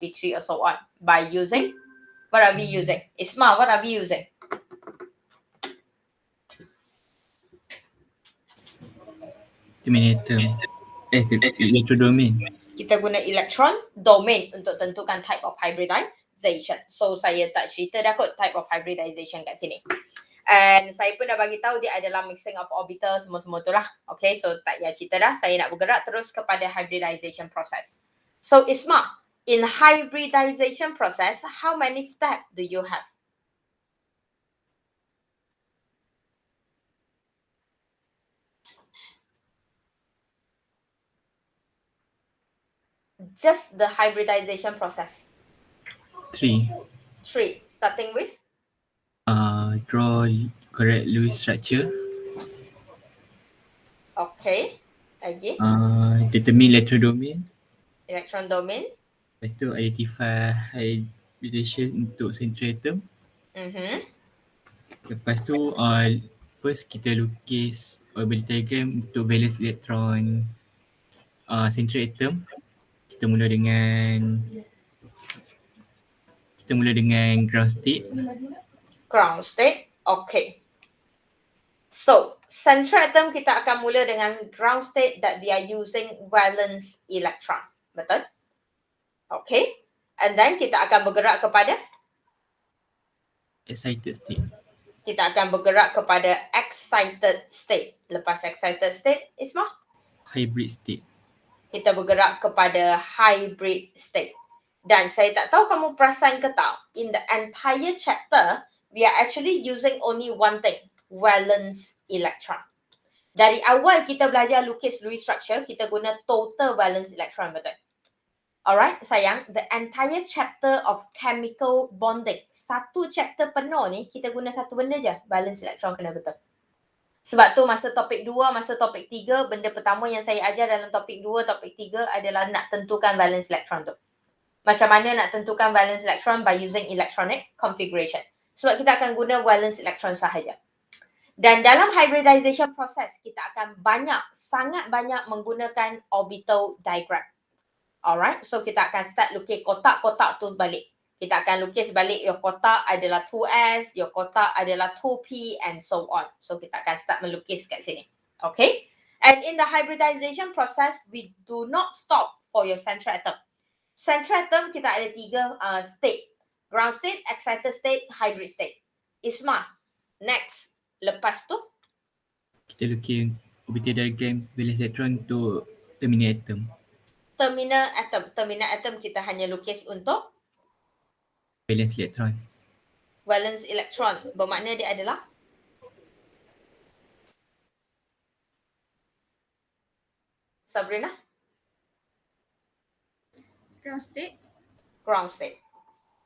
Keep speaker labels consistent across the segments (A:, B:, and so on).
A: sp3 or so on by using, what are we using? Isma, what are we using?
B: Terminator. Electrodomain.
A: Kita guna electron domain untuk tentukan type of hybridization. So saya tak cerita dah kot type of hybridization kat sini. And saya pun dah bagi tahu dia adalah mixing of orbital semua-semua tu lah. Okay, so tak payah cerita dah. Saya nak bergerak terus kepada hybridization process. So Isma, in hybridization process, how many steps do you have? Just the hybridization process.
B: 3.
A: 3. Starting with?
B: Draw correct Lewis structure.
A: Okay. Lagi?
B: Determine electrodomain.
A: Electron domain.
B: Lepas tu identify hybridization untuk central atom. Lepas tu first kita lukis orbital diagram untuk valence electron central atom. Kita mula dengan ground state.
A: Ground state. Okay. So, central atom kita akan mula dengan ground state that we are using valence electron. Betul? Okay. And then kita akan bergerak kepada?
B: Excited state.
A: Kita akan bergerak kepada excited state. Lepas excited state, Isma?
B: Hybrid state.
A: Kita bergerak kepada hybrid state. Dan saya tak tahu kamu perasan ke tak, in the entire chapter, we are actually using only one thing, valence electron. Dari awal kita belajar lukis Lewis structure, kita guna total valence electron, betul? Alright, sayang, the entire chapter of chemical bonding, satu chapter penuh ni, kita guna satu benda je, valence electron kena betul. Sebab tu masa topik 2, masa topik 3, benda pertama yang saya ajar dalam topik 2, topik 3 adalah nak tentukan valence electron tu. Macam mana nak tentukan valence electron by using electronic configuration. Sebab kita akan guna valence electron sahaja. Dan dalam hybridization process, kita akan sangat banyak menggunakan orbital diagram. Alright, so kita akan start lukis kotak-kotak tu balik. Kita akan lukis balik your kotak adalah 2s, your kotak adalah 2p and so on. So kita akan start melukis kat sini. Okay? And in the hybridization process, we do not stop for your central atom. Central atom kita ada 3 state. Ground state, excited state, hybrid state. Isma, next. Lepas tu?
B: Kita lukis orbital diagram valence electron untuk terminal atom.
A: Terminal atom kita hanya lukis untuk?
B: Valence electron.
A: Valence electron. Bermakna dia adalah? Sabrina?
C: Ground state.
A: Ground state.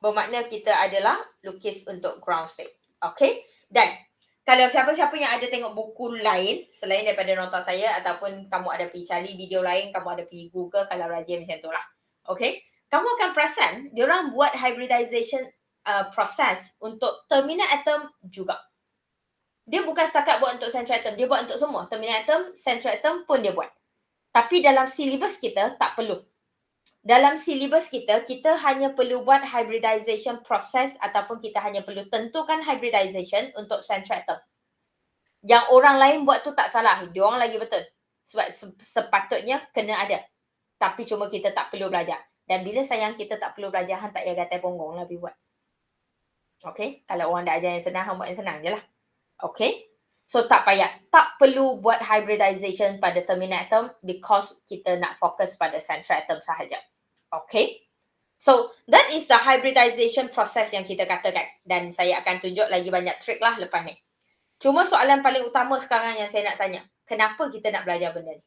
A: Bermakna kita adalah lukis untuk ground state. Okay? Dan kalau siapa-siapa yang ada tengok buku lain selain daripada nota saya ataupun kamu ada pergi cari video lain, kamu ada pergi Google kalau rajin macam tu lah. Okay? Kamu akan perasan diorang buat hybridization process untuk terminal atom juga. Dia bukan setakat buat untuk central atom, dia buat untuk semua. Terminal atom, central atom pun dia buat. Tapi dalam silibus kita tak perlu. Dalam silibus kita hanya perlu buat hybridization process ataupun kita hanya perlu tentukan hybridization untuk central atom. Yang orang lain buat tu tak salah, diorang lagi betul. Sebab sepatutnya kena ada. Tapi cuma kita tak perlu belajar. Dan bila sayang kita tak perlu belajar, hang tak payah gatai ponggong lah pergi buat. Okay? Kalau orang dah ajar yang senang, hang buat yang senang je lah. Okay? So tak payah. Tak perlu buat hybridization pada terminal atom because kita nak fokus pada central atom sahaja. Okay? So that is the hybridization process yang kita katakan. Dan saya akan tunjuk lagi banyak trik lah lepas ni. Cuma soalan paling utama sekarang yang saya nak tanya. Kenapa kita nak belajar benda ni?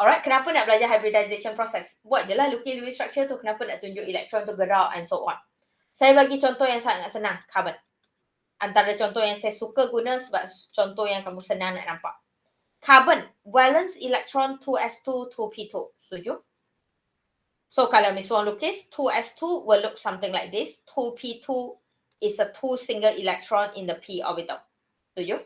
A: Alright, kenapa nak belajar hybridization process? Buat je lah lukis Lewis structure tu. Kenapa nak tunjuk elektron tu gerak and so on. Saya bagi contoh yang sangat senang. Carbon. Antara contoh yang saya suka guna sebab contoh yang kamu senang nak nampak. Carbon, valence electron 2s2, 2p2. Setuju? So kalau Miss Wong lukis, 2s2 will look something like this. 2p2 is a 2 single electron in the p orbital. Setuju?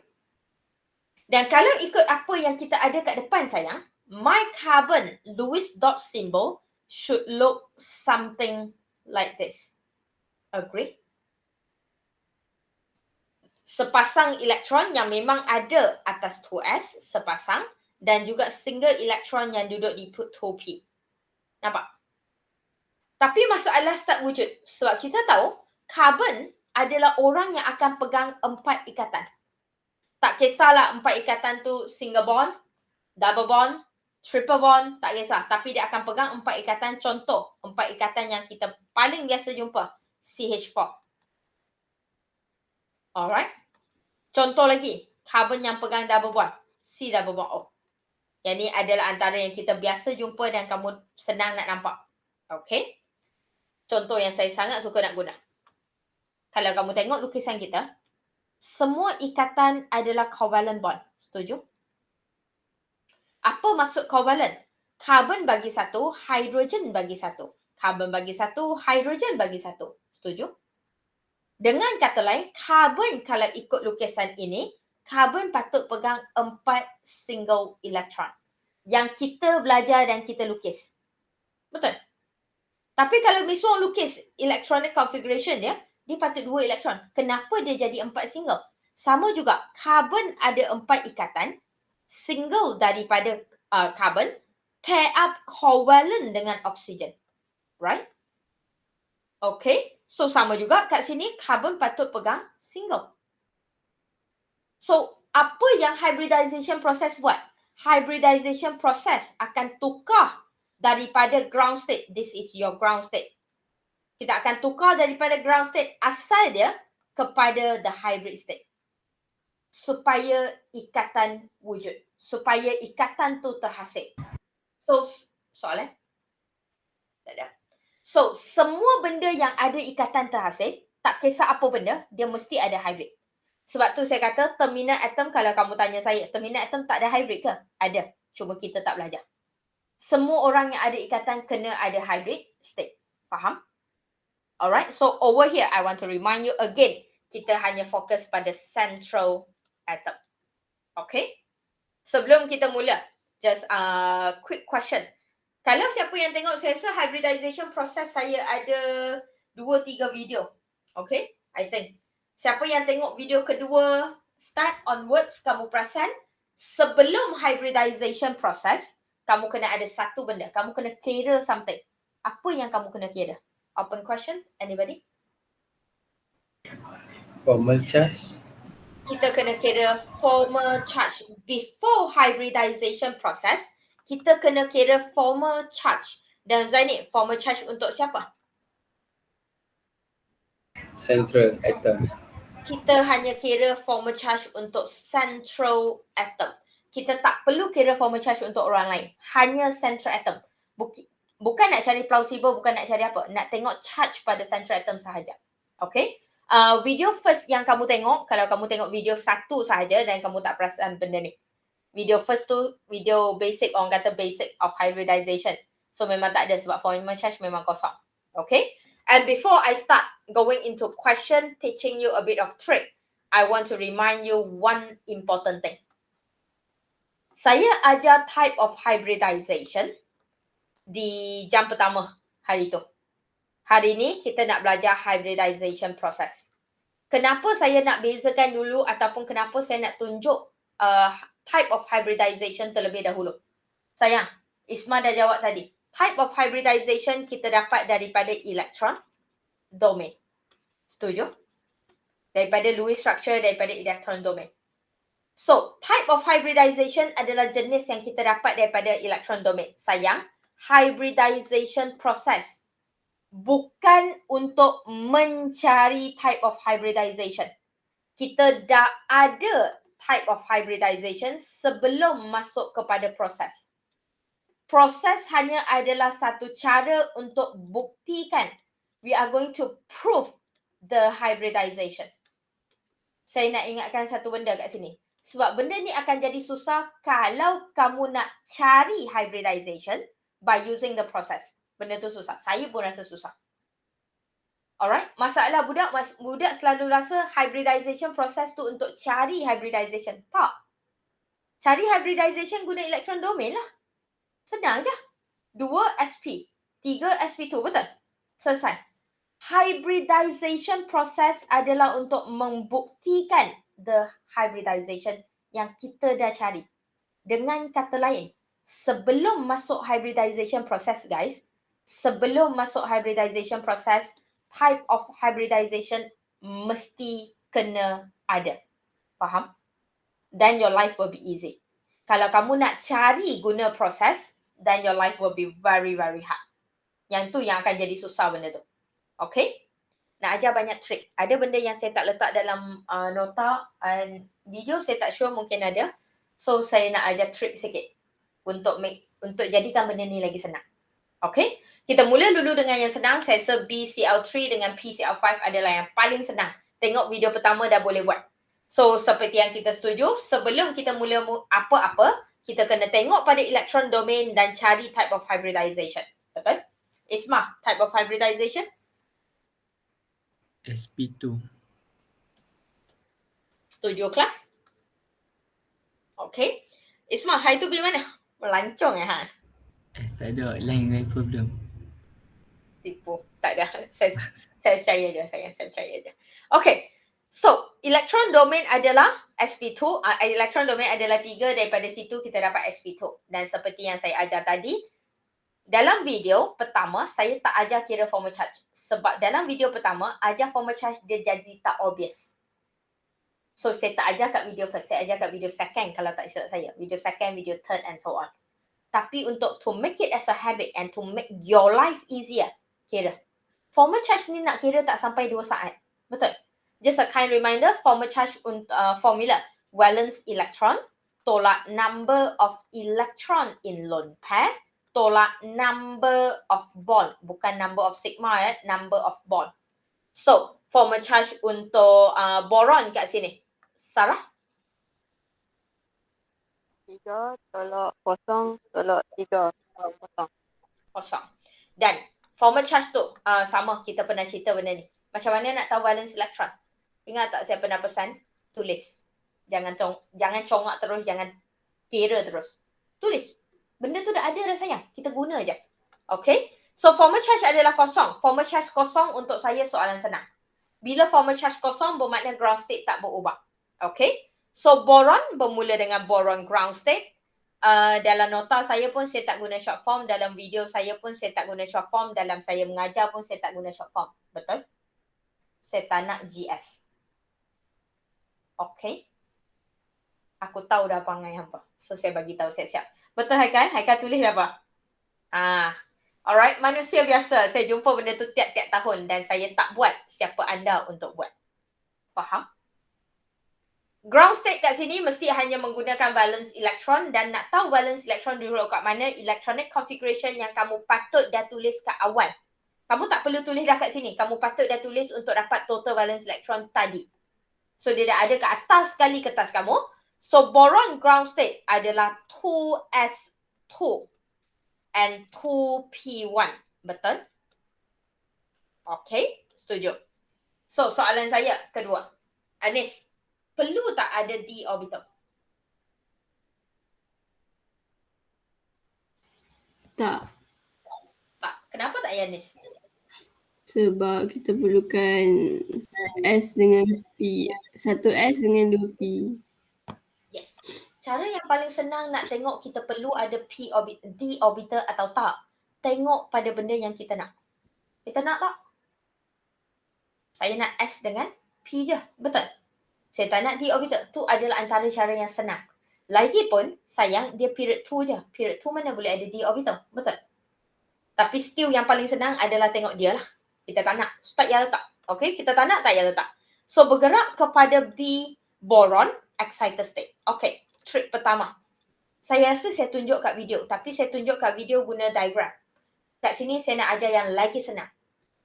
A: Dan kalau ikut apa yang kita ada kat depan sayang, my carbon Lewis dot symbol should look something like this. Agree? Sepasang elektron yang memang ada atas 2s sepasang dan juga single elektron yang duduk di 2p. Nampak? Tapi masalah start wujud sebab kita tahu karbon adalah orang yang akan pegang 4 ikatan. Tak kisahlah 4 ikatan tu single bond, double bond, triple bond, tak kisah. Tapi dia akan pegang 4 ikatan. Contoh, 4 ikatan yang kita paling biasa jumpa, CH4. Alright. Contoh lagi, karbon yang pegang double bond, C double bond O. Yang ni adalah antara yang kita biasa jumpa dan kamu senang nak nampak. Okay. Contoh yang saya sangat suka nak guna. Kalau kamu tengok lukisan kita, semua ikatan adalah covalent bond. Setuju? Apa maksud covalent? Karbon bagi satu, hidrogen bagi satu. Karbon bagi satu, hidrogen bagi satu. Setuju? Dengan kata lain, karbon kalau ikut lukisan ini, karbon patut pegang 4 single elektron yang kita belajar dan kita lukis. Betul? Tapi kalau Miss Wong lukis electronic configuration dia patut 2 elektron. Kenapa dia jadi 4 single? Sama juga, karbon ada 4 ikatan, single daripada karbon, pair up covalent dengan oksigen. Right? Okay. So, sama juga kat sini, karbon patut pegang single. So, apa yang hybridization process buat? Hybridization process akan tukar daripada ground state. This is your ground state. Kita akan tukar daripada ground state asal dia kepada the hybrid state. Supaya ikatan wujud. Supaya ikatan tu terhasil. So, soalan? Tak ada. So, semua benda yang ada ikatan terhasil, tak kisah apa benda, dia mesti ada hybrid. Sebab tu saya kata terminal atom, kalau kamu tanya saya, terminal atom tak ada hybrid ke? Ada. Cuma kita tak belajar. Semua orang yang ada ikatan kena ada hybrid state. Faham? Alright. So, over here, I want to remind you again, kita hanya fokus pada central atom. Okay? Sebelum kita mula, just quick question. Kalau siapa yang tengok, saya rasa hybridization process saya ada 2-3 video. Okay? I think. Siapa yang tengok video kedua, start onwards, kamu perasan, sebelum hybridization process, kamu kena ada satu benda. Kamu kena kira something. Apa yang kamu kena kira? Open question, anybody?
C: Formal charge.
A: Kita kena kira formal charge. Before hybridization process, kita kena kira formal charge. Dan Zaini, formal charge untuk siapa?
C: Central atom.
A: Kita hanya kira formal charge untuk central atom. Kita tak perlu kira formal charge untuk orang lain. Hanya central atom. Bukan nak cari plausible, bukan nak cari apa. Nak tengok charge pada central atom sahaja. Okay? Video first yang kamu tengok, kalau kamu tengok video satu sahaja dan kamu tak perasan benda ni. Video first tu, video basic, orang kata basic of hybridization. So memang tak ada sebab formal charge memang kosong. Okay? And before I start going into question, teaching you a bit of trick, I want to remind you one important thing. Saya ajar type of hybridization di jam pertama hari tu. Hari ni kita nak belajar hybridization process. Kenapa saya nak bezakan dulu ataupun kenapa saya nak tunjuk type of hybridization terlebih dahulu? Sayang, Isma dah jawab tadi. Type of hybridization kita dapat daripada electron domain. Setuju? Daripada Lewis structure, daripada electron domain. So, type of hybridization adalah jenis yang kita dapat daripada electron domain. Sayang, hybridization process bukan untuk mencari type of hybridization. Kita dah ada type of hybridization sebelum masuk kepada proses. Proses hanya adalah satu cara untuk buktikan. We are going to prove the hybridization. Saya nak ingatkan satu benda kat sini. Sebab benda ni akan jadi susah kalau kamu nak cari hybridization by using the process. Benda tu susah. Saya pun rasa susah. Alright? Masalah budak selalu rasa hybridization process tu untuk cari hybridization. Tak. Cari hybridization guna electron domain lah. Senang je. 2 sp, 3 sp2, betul? Selesai. Hybridization process adalah untuk membuktikan the hybridization yang kita dah cari. Dengan kata lain, sebelum masuk hybridization process guys, type of hybridization mesti kena ada. Faham? Then your life will be easy. Kalau kamu nak cari guna proses, then your life will be very, very hard. Yang tu yang akan jadi susah benda tu. Okay? Nak ajar banyak trik. Ada benda yang saya tak letak dalam nota and video saya tak sure mungkin ada. So saya nak ajar trik sikit untuk jadikan benda ni lagi senang. Okay? Kita mula dulu dengan yang senang. Saya rasa BCL3 dengan PCL5 adalah yang paling senang. Tengok video pertama dah boleh buat. So seperti yang kita setuju, sebelum kita mula apa-apa, kita kena tengok pada electron domain dan cari type of hybridization. Betul? Isma, type of hybridization?
B: sp2.
A: Setuju kelas? Okay. Isma, hari tu pergi mana? Melancong ha?
B: Tak ada lain problem.
A: Tipu. Tak ada. Saya percaya je sayang. Saya percaya je. Okay. So, electron domain adalah sp2. Electron domain adalah 3. Daripada situ kita dapat sp2. Dan seperti yang saya ajar tadi, dalam video pertama, saya tak ajar kira formal charge. Sebab dalam video pertama, ajar formal charge dia jadi tak obvious. So, saya tak ajar kat video first. Saya ajar kat video second kalau tak silap saya. Video second, video third and so on. Tapi untuk to make it as a habit and to make your life easier, kira. Formal charge ni nak kira tak sampai 2 saat. Betul? Just a kind reminder, formal charge formula. Valence electron, tolak number of electron in lone pair, tolak number of bond. Bukan number of sigma, number of bond. So, formal charge untuk boron kat sini. Sarah?
D: 3 tolak 0 tolak 3 kosong.
A: Kosong. Dan formal charge tu sama, kita pernah cerita benda ni. Macam mana nak tahu valence electron? Ingat tak saya pernah pesan? Tulis. Jangan congak terus, jangan kira terus. Tulis. Benda tu dah ada dah sayang. Kita guna je. Okay? So formal charge adalah kosong. Formal charge kosong untuk saya soalan senang. Bila formal charge kosong bermakna ground state tak berubah. Okay? So boron bermula dengan boron ground state. Dalam nota saya pun saya tak guna short form. Dalam video saya pun saya tak guna short form. Dalam saya mengajar pun saya tak guna short form. Betul? Saya tak nak GS. Okay. Aku tahu dah perangai hampa. So saya bagi tahu siap-siap. Betul Haikal? Haikal tulis dah apa? Alright, manusia biasa. Saya jumpa benda tu tiap-tiap tahun dan saya tak buat. Siapa anda untuk buat? Faham? Ground state kat sini mesti hanya menggunakan valence electron dan nak tahu valence electron duduk kat mana, electronic configuration yang kamu patut dah tulis kat awal. Kamu tak perlu tulis dah kat sini. Kamu patut dah tulis untuk dapat total valence electron tadi. So, dia dah ada kat atas sekali kertas kamu. So, boron ground state adalah 2s2 and 2p1. Betul? Okay, setuju. So, soalan saya kedua. Anis, perlu tak ada d orbital?
E: Tak.
A: Tak. Kenapa tak ya, Anis?
E: Sebab kita perlukan S dengan P. 1S dengan 2P.
A: Yes. Cara yang paling senang nak tengok kita perlu ada d orbital atau tak. Tengok pada benda yang kita nak. Kita nak tak? Saya nak S dengan P je. Betul? Saya tak nak d orbital. Tu adalah antara cara yang senang. Lagipun, sayang, dia period 2 je. Period 2 mana boleh ada d orbital. Betul? Tapi still yang paling senang adalah tengok dia lah. Kita tak nak. So, tak payah letak. Okay? Kita tak nak, tak payah letak. So, bergerak kepada B boron excited state. Okay. Trik pertama. Saya rasa saya tunjuk kat video. Tapi saya tunjuk kat video guna diagram. Kat sini saya nak ajar yang lagi senang.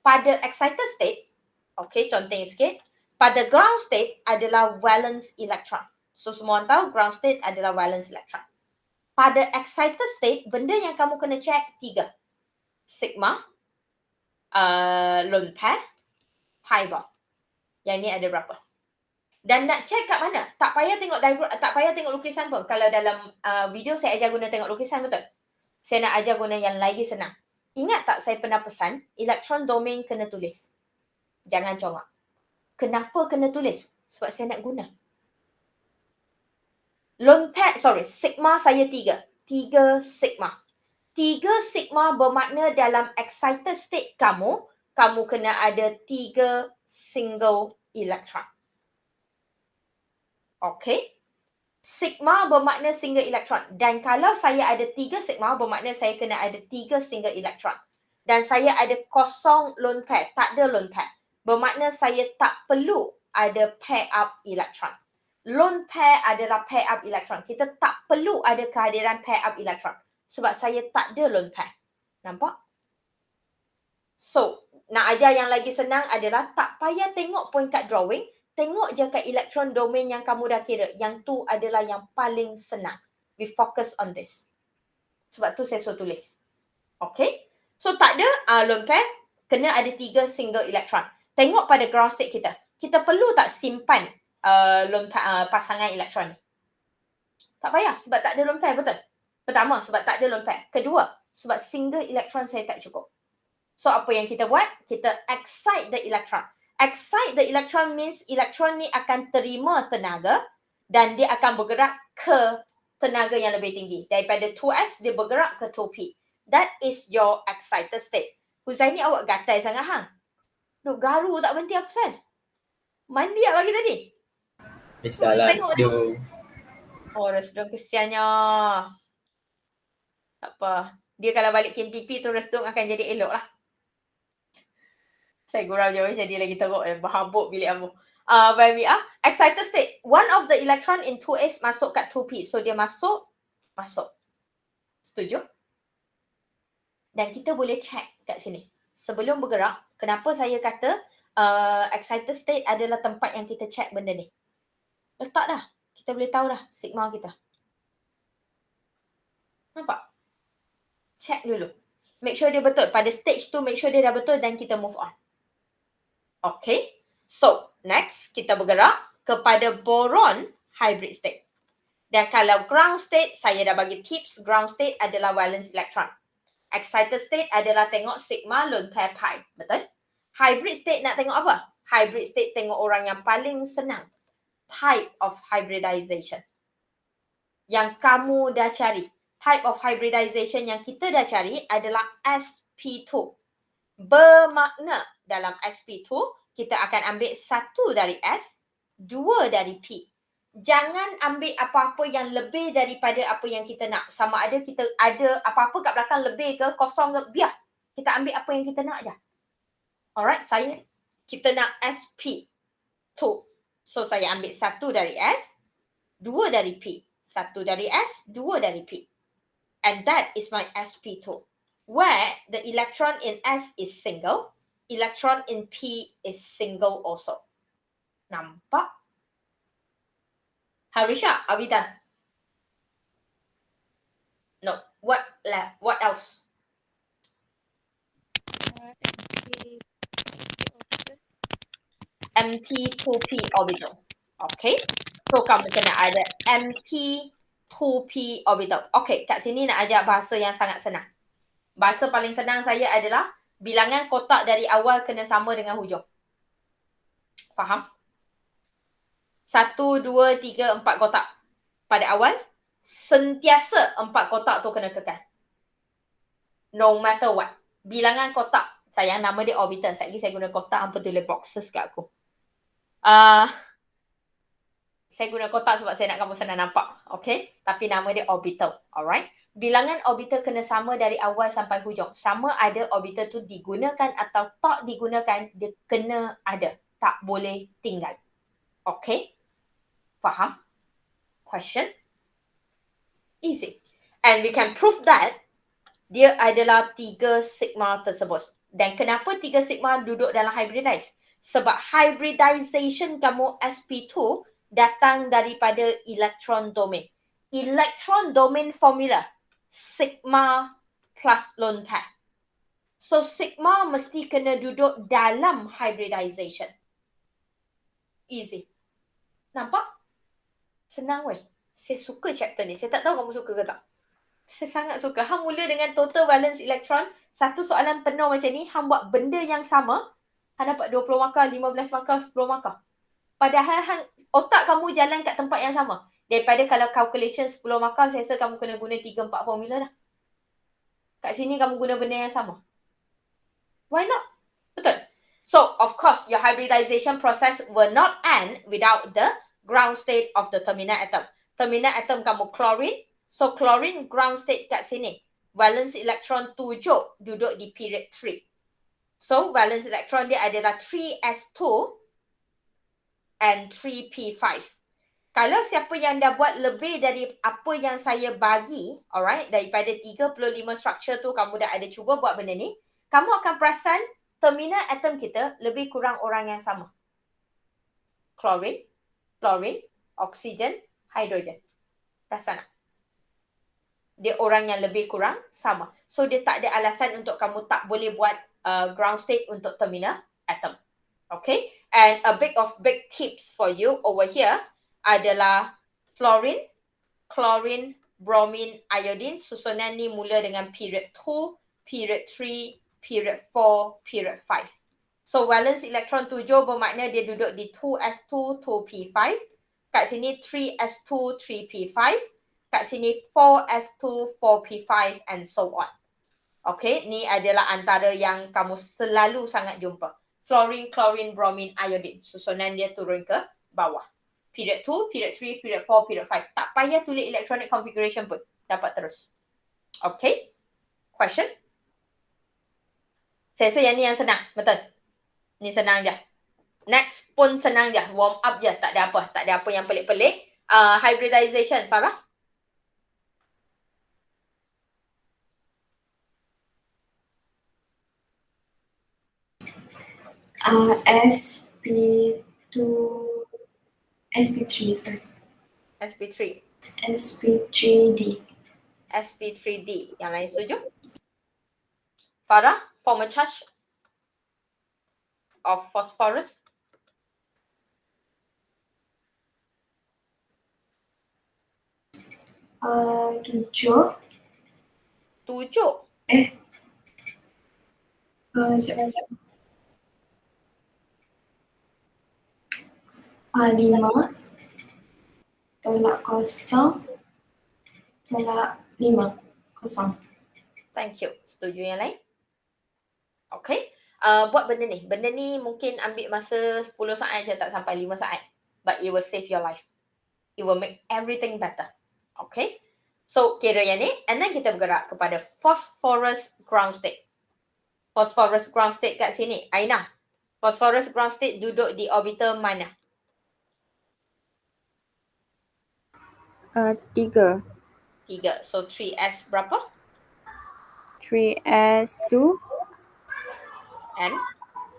A: Pada excited state, okay, contohnya sikit. Pada ground state adalah valence electron. So, semua orang tahu ground state adalah valence electron. Pada excited state, benda yang kamu kena check 3. Sigma, lone pair, pi bond. Yang ni ada berapa? Dan nak check kat mana? Tak payah tengok diagram, tak payah tengok lukisan pun. Kalau dalam video saya ajar guna tengok lukisan, betul? Saya nak ajar guna yang lagi senang. Ingat tak saya pernah pesan, elektron domain kena tulis. Jangan congak. Kenapa kena tulis? Sebab saya nak guna. Sigma saya 3. 3 sigma. 3 sigma bermakna dalam excited state kamu kena ada 3 single electron. Okay? Sigma bermakna single electron. Dan kalau saya ada 3 sigma bermakna saya kena ada 3 single electron. Dan saya ada kosong lone pair. Tak ada lone pair. Bermakna saya tak perlu ada pair up electron. Lone pair adalah pair up electron. Kita tak perlu ada kehadiran pair up electron. Sebab saya tak ada lone pair. Nampak? So, nak ajar yang lagi senang adalah tak payah tengok pun kat drawing. Tengok je kat elektron domain yang kamu dah kira. Yang tu adalah yang paling senang. We focus on this. Sebab tu saya suruh tulis. Okay? So, tak ada lone pair. Kena ada 3 single electron. Tengok pada ground state kita. Kita perlu tak simpan pasangan elektron ni? Tak payah sebab tak ada lone pair, betul? Pertama, sebab tak ada lone pair. Kedua, sebab single elektron saya tak cukup. So, apa yang kita buat? Kita excite the electron. Excite the electron means elektron ni akan terima tenaga dan dia akan bergerak ke tenaga yang lebih tinggi. Daripada 2S, dia bergerak ke 2P. That is your excited state. Huzaini, awak gatal sangat, hang? Duk garu tak berhenti apa pasal? Mandi tak pagi tadi?
C: Biasalah,
A: Tengok
C: sejuk.
A: Oh, Resdung kesiannya. Tak apa. Dia kalau balik KMPP tu Resdung akan jadi elok lah. Saya gurau jauh jadi lagi teruk. Berhabuk bilik ambo. Excited state. One of the electron in 2S masuk kat 2P. So, dia masuk. Setuju? Dan kita boleh check kat sini. Sebelum bergerak, kenapa saya kata excited state adalah tempat yang kita check benda ni. Letak dah. Kita boleh tahu dah sigma kita. Nampak? Check dulu. Make sure dia betul. Pada stage tu, make sure dia dah betul dan kita move on. Okay. So, next kita bergerak kepada boron hybrid state. Dan kalau ground state, saya dah bagi tips. Ground state adalah valence electron. Excited state adalah tengok sigma lone pair pi. Betul? Hybrid state nak tengok apa? Hybrid state tengok orang yang paling senang. Type of hybridization. Yang kamu dah cari. Type of hybridization yang kita dah cari adalah sp2. Bermakna dalam sp2, kita akan ambil 1 dari S, 2 dari P. Jangan ambil apa-apa yang lebih daripada apa yang kita nak. Sama ada kita ada apa-apa kat belakang lebih ke, kosong ke, biar. Kita ambil apa yang kita nak je. Alright, kita nak sp2. So, saya ambil 1 dari S, 2 dari P. 1 dari S, 2 dari P. And that is my sp2. Where the electron in S is single, electron in P is single also. Nampak? Harisha, are we done? No. What else? MT2P orbital. Okay. So, kamu kena ada MT2P orbital. Okay, kat sini nak ajar bahasa yang sangat senang. Bahasa paling senang saya adalah bilangan kotak dari awal kena sama dengan hujung. Faham? 1, 2, 3, 4 kotak. Pada awal, sentiasa 4 kotak tu kena kekal. No matter what. Bilangan kotak. Sayang, nama dia orbital. Sekali saya guna kotak, hampa tulis boxes kat aku. Saya guna kotak sebab saya nak kamu senang nampak. Okay? Tapi nama dia orbital. Alright? Bilangan orbital kena sama dari awal sampai hujung. Sama ada orbital tu digunakan atau tak digunakan, dia kena ada. Tak boleh tinggal. Okay? Faham? Question? Easy. And we can prove that dia adalah 3 sigma tersebut. Dan kenapa 3 sigma duduk dalam hybridize? Sebab hybridization kamu sp2 datang daripada electron domain. Electron domain formula sigma plus lone pair. So sigma mesti kena duduk dalam hybridization. Easy. Nampak? Senang weh. Saya suka chapter ni. Saya tak tahu kamu suka ke tak. Saya sangat suka. Hang mula dengan total valence electron. Satu soalan penuh macam ni. Hang buat benda yang sama. Hang dapat 20 markah, 15 markah, 10 markah. Padahal otak kamu jalan kat tempat yang sama. Daripada kalau calculation 10 markah, saya rasa kamu kena guna 3-4 formula dah. Kat sini kamu guna benda yang sama. Why not? Betul. So, of course, your hybridization process will not end without the ground state of the terminal atom. Terminal atom kamu chlorine. So, chlorine ground state kat sini. Valence electron 7 duduk di period 3. So, valence electron dia adalah 3s2 and 3p5. Kalau siapa yang dah buat lebih dari apa yang saya bagi, alright, daripada 35 structure tu kamu dah ada cuba buat benda ni, kamu akan perasan terminal atom kita lebih kurang orang yang sama. Chlorine, chlorine, oksigen, hidrogen. Perasan tak? Dia orang yang lebih kurang sama. So, dia tak ada alasan untuk kamu tak boleh buat ground state untuk terminal atom. Okay? And a big tips for you over here adalah fluorine, chlorine, bromine, iodine. Susunan ni mula dengan period 2, period 3, period 4, period 5. So, valence electron 7 bermakna dia duduk di 2s2, 2p5. Kat sini 3s2, 3p5. Kat sini 4s2, 4p5 and so on. Okay, ni adalah antara yang kamu selalu sangat jumpa. Fluorine, chlorine, bromine, iodine. Susunan dia turun ke bawah. Period 2, period 3, period 4, period 5. Tak payah tulis electronic configuration pun. Dapat terus. Okay. Question? Saya rasa yang ni yang senang. Betul. Ni senang je. Next pun senang je. Warm up je. Tak ada apa. Tak ada apa yang pelik-pelik. Hybridization. Farah?
F: SP2, SP3, sorry.
A: SP3.
F: SP3D.
A: SP3D. Yang lain setuju? Farah, form a charge of phosphorus.
F: Tujuh.
A: 7.
F: Sekejap. 5. Tolak 0. Tolak 5. 0.
A: Thank you. Setuju yang lain? Okay. Buat benda ni. Benda ni mungkin ambil masa 10 saat je, tak sampai 5 saat. But it will save your life. It will make everything better. Okay. So, kira yang ni. And then kita bergerak kepada phosphorus ground state. Phosphorus ground state kat sini. Aina. Phosphorus ground state duduk di orbital mana?
G: 3.
A: 3. So, 3s berapa?
G: 3s2
A: And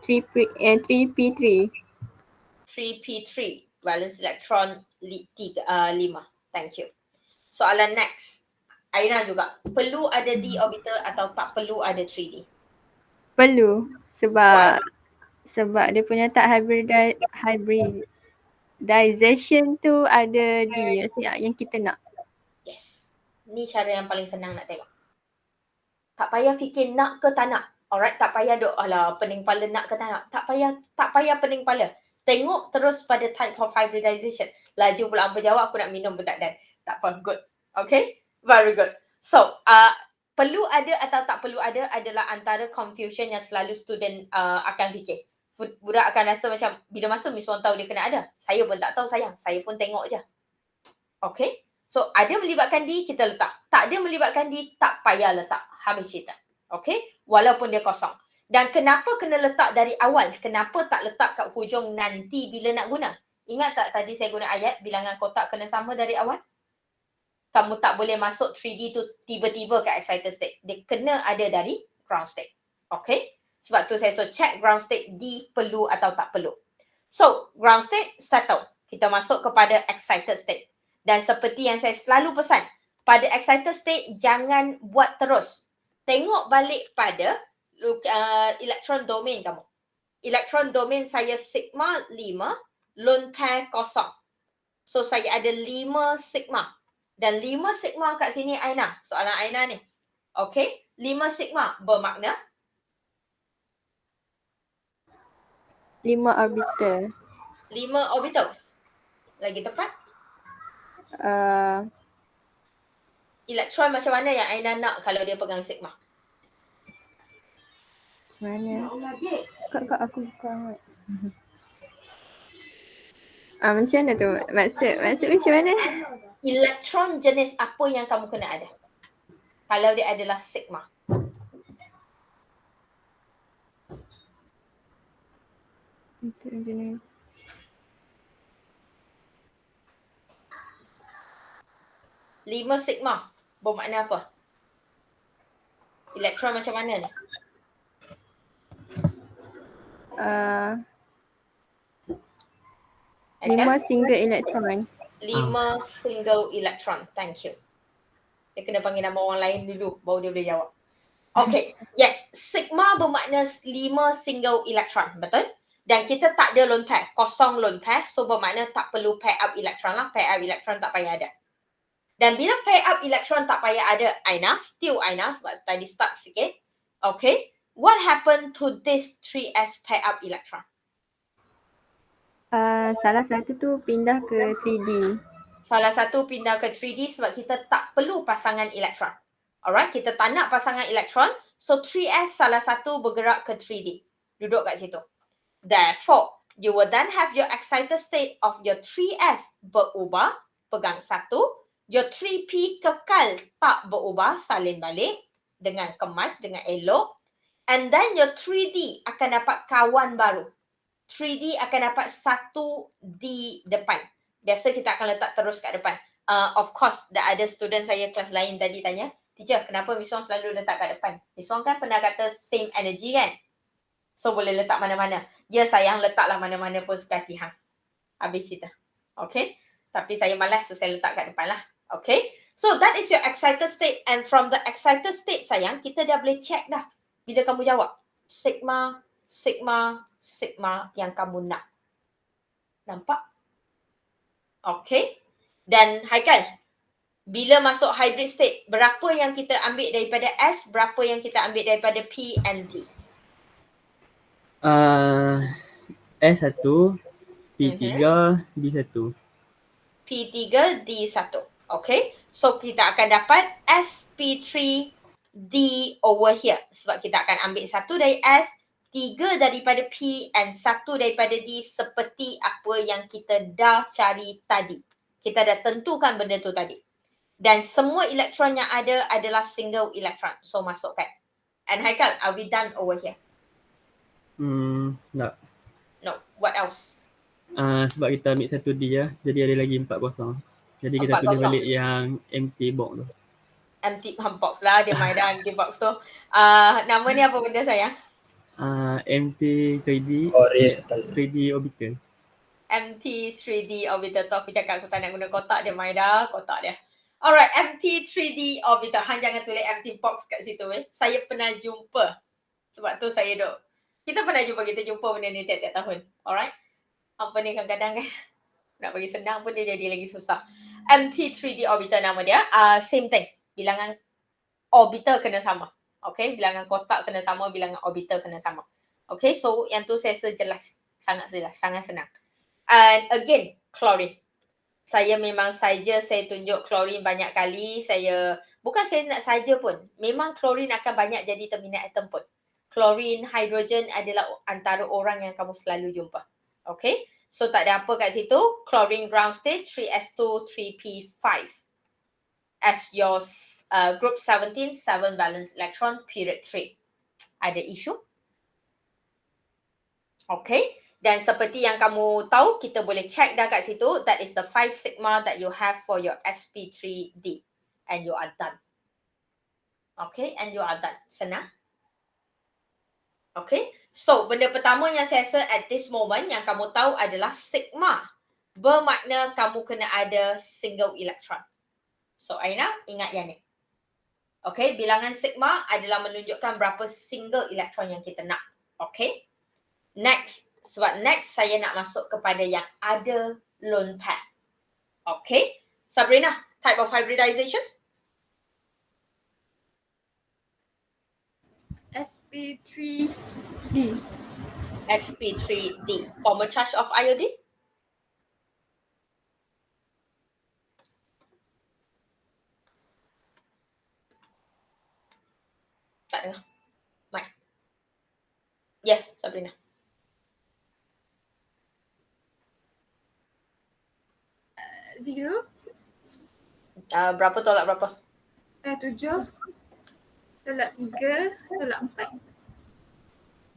G: 3p3.
A: 3p3. Valence electron 5. Thank you. Soalan next. Aina juga. Perlu ada d orbital atau tak perlu ada 3D?
G: Perlu sebab dia punya tak hybridization tu ada D yang kita nak.
A: Yes. Ni cara yang paling senang nak tengok. Tak payah fikir nak ke tak nak. Alright, tak payah duk alah pening kepala nak ke tak nak. Tak payah pening kepala. Tengok terus pada type of hybridization. Laju pula hampa jawab, aku nak minum pun tak dan. Tak apa, good. Okay, very good. So, perlu ada atau tak perlu ada adalah antara confusion yang selalu student akan fikir. Budak akan rasa macam bila masa Miss Wan tahu dia kena ada. Saya pun tak tahu sayang. Saya pun tengok je. Okay. So, ada melibatkan D, kita letak. Tak ada melibatkan D, tak payah letak. Habis cerita. Okay. Walaupun dia kosong. Dan kenapa kena letak dari awal? Kenapa tak letak kat hujung nanti bila nak guna? Ingat tak tadi saya guna ayat bilangan kotak kena sama dari awal? Kamu tak boleh masuk 3D tu tiba-tiba kat excited state. Dia kena ada dari ground state. Okay. Sebab tu saya check ground state D perlu atau tak perlu. So, ground state settle. Kita masuk kepada excited state. Dan seperti yang saya selalu pesan, pada excited state jangan buat terus. Tengok balik pada electron domain kamu. Electron domain saya sigma 5, lone pair kosong. So, saya ada 5 sigma. Dan 5 sigma kat sini Aina. Soalan Aina ni. Okay. 5 sigma bermakna
G: 5 orbital.
A: 5 orbital. Lagi tepat. Elektron macam mana yang Aina nak kalau dia pegang sigma?
G: Macam mana? Kak aku buka. Macam mana tu? Maksud macam mana?
A: Elektron jenis apa yang kamu kena ada? Kalau dia adalah sigma.
G: Untuk jenis.
A: Lima sigma bermakna apa? Elektron macam mana ni?
G: Lima single electron.
A: 5 single electron. Thank you. Dia kena panggil nama orang lain dulu baru dia boleh jawab. Okay. Yes. Sigma bermakna 5 single electron. Betul? Dan kita tak ada lone pair. Kosong lone pair. So bermakna tak perlu pair up electron lah. Pair up electron tak payah ada. Dan bila pair up electron tak payah ada, Aina, still Aina sebab tadi stuck sikit. Okay. What happened to this 3s pair up electron?
G: Salah satu tu pindah ke 3D.
A: Salah satu pindah ke 3D sebab kita tak perlu pasangan elektron. Alright, kita tak nak pasangan elektron. So 3s salah satu bergerak ke 3D. Duduk kat situ. Therefore, you will then have your excited state of your 3s berubah, pegang satu. Your 3p kekal tak berubah, salin balik dengan kemas, dengan elok. And then your 3D akan dapat kawan baru. 3D akan dapat satu di depan. Biasa kita akan letak terus kat depan. Of course, ada student saya kelas lain tadi tanya, teacher, kenapa Miss Wong selalu letak kat depan? Miss Wong kan pernah kata same energy kan? So, boleh letak mana-mana. Ya, sayang letaklah mana-mana pun suka hati hang. Habis kita. Okay? Tapi saya malas, so saya letak kat depan lah. Okay? So, that is your excited state. And from the excited state, sayang, kita dah boleh check dah. Bila kamu jawab, sigma, sigma, sigma yang kamu nak. Nampak? Okay. Dan Haikal, bila masuk hybrid state, berapa yang kita ambil daripada S, berapa yang kita ambil daripada P and D?
H: S1, P3, D1.
A: P3, D1. Okay. So, kita akan dapat SP3D over here. Sebab kita akan ambil satu dari S, 3 daripada P and 1 daripada D seperti apa yang kita dah cari tadi. Kita dah tentukan benda tu tadi. Dan semua elektron yang ada adalah single electron. So masukkan. And Haikal, are we done over here?
H: Tak.
A: No. What else?
H: Sebab kita ambil satu D lah. Jadi ada lagi 4 kosong. Jadi kita
A: 4
H: tulis
A: kosong.
H: balik yang empty box tu.
A: Empty box lah. Dia main dah empty box tu. Nama ni apa benda sayang?
H: empty 3D
C: Oriental.
H: 3D orbital.
A: empty 3D orbital tu aku cakap aku tak nak guna kotak dia main dah kotak dia. Alright, empty 3D orbital. Hang jangan tulis empty box kat situ Saya pernah jumpa. Sebab tu saya duk. Kita pernah kita jumpa benda ni tiap-tiap tahun. Alright. Apa ni kadang-kadang kan nak bagi senang pun dia jadi lagi susah. Empty 3D orbital nama dia. Same thing. Bilangan orbital kena sama. Okay, bilangan kotak kena sama, bilangan orbital kena sama. Okay, so yang tu saya rasa jelas. Sangat jelas, sangat senang. And again, chlorine. Saya memang saja saya tunjuk chlorine banyak kali. Bukan saya nak saja pun. Memang chlorine akan banyak jadi terminal atom pun. Chlorine, hydrogen adalah antara orang yang kamu selalu jumpa. Okay, so tak ada apa kat situ. Chlorine ground state, 3s2, 3p5. As your group 17, 7 valence electron, period 3. Ada isu? Okay. Dan seperti yang kamu tahu, kita boleh check dah kat situ. That is the 5 sigma that you have for your sp3d. And you are done. Okay. And you are done. Senang? Okay. So, benda pertama yang saya rasa at this moment yang kamu tahu adalah sigma. Bermakna kamu kena ada single electron. So, Aina, ingat yang ni. Okay, bilangan sigma adalah menunjukkan berapa single elektron yang kita nak. Okay. Next. Sebab next saya nak masuk kepada yang ada lone pair. Okay. Sabrina, Type of hybridization?
F: sp3d.
A: sp3d. Formal charge of iodine? Tak dengar. Mic. Ya, Sabrina.
F: Zero.
A: Berapa tolak berapa?
F: 7. Tolak 3. Tolak 4.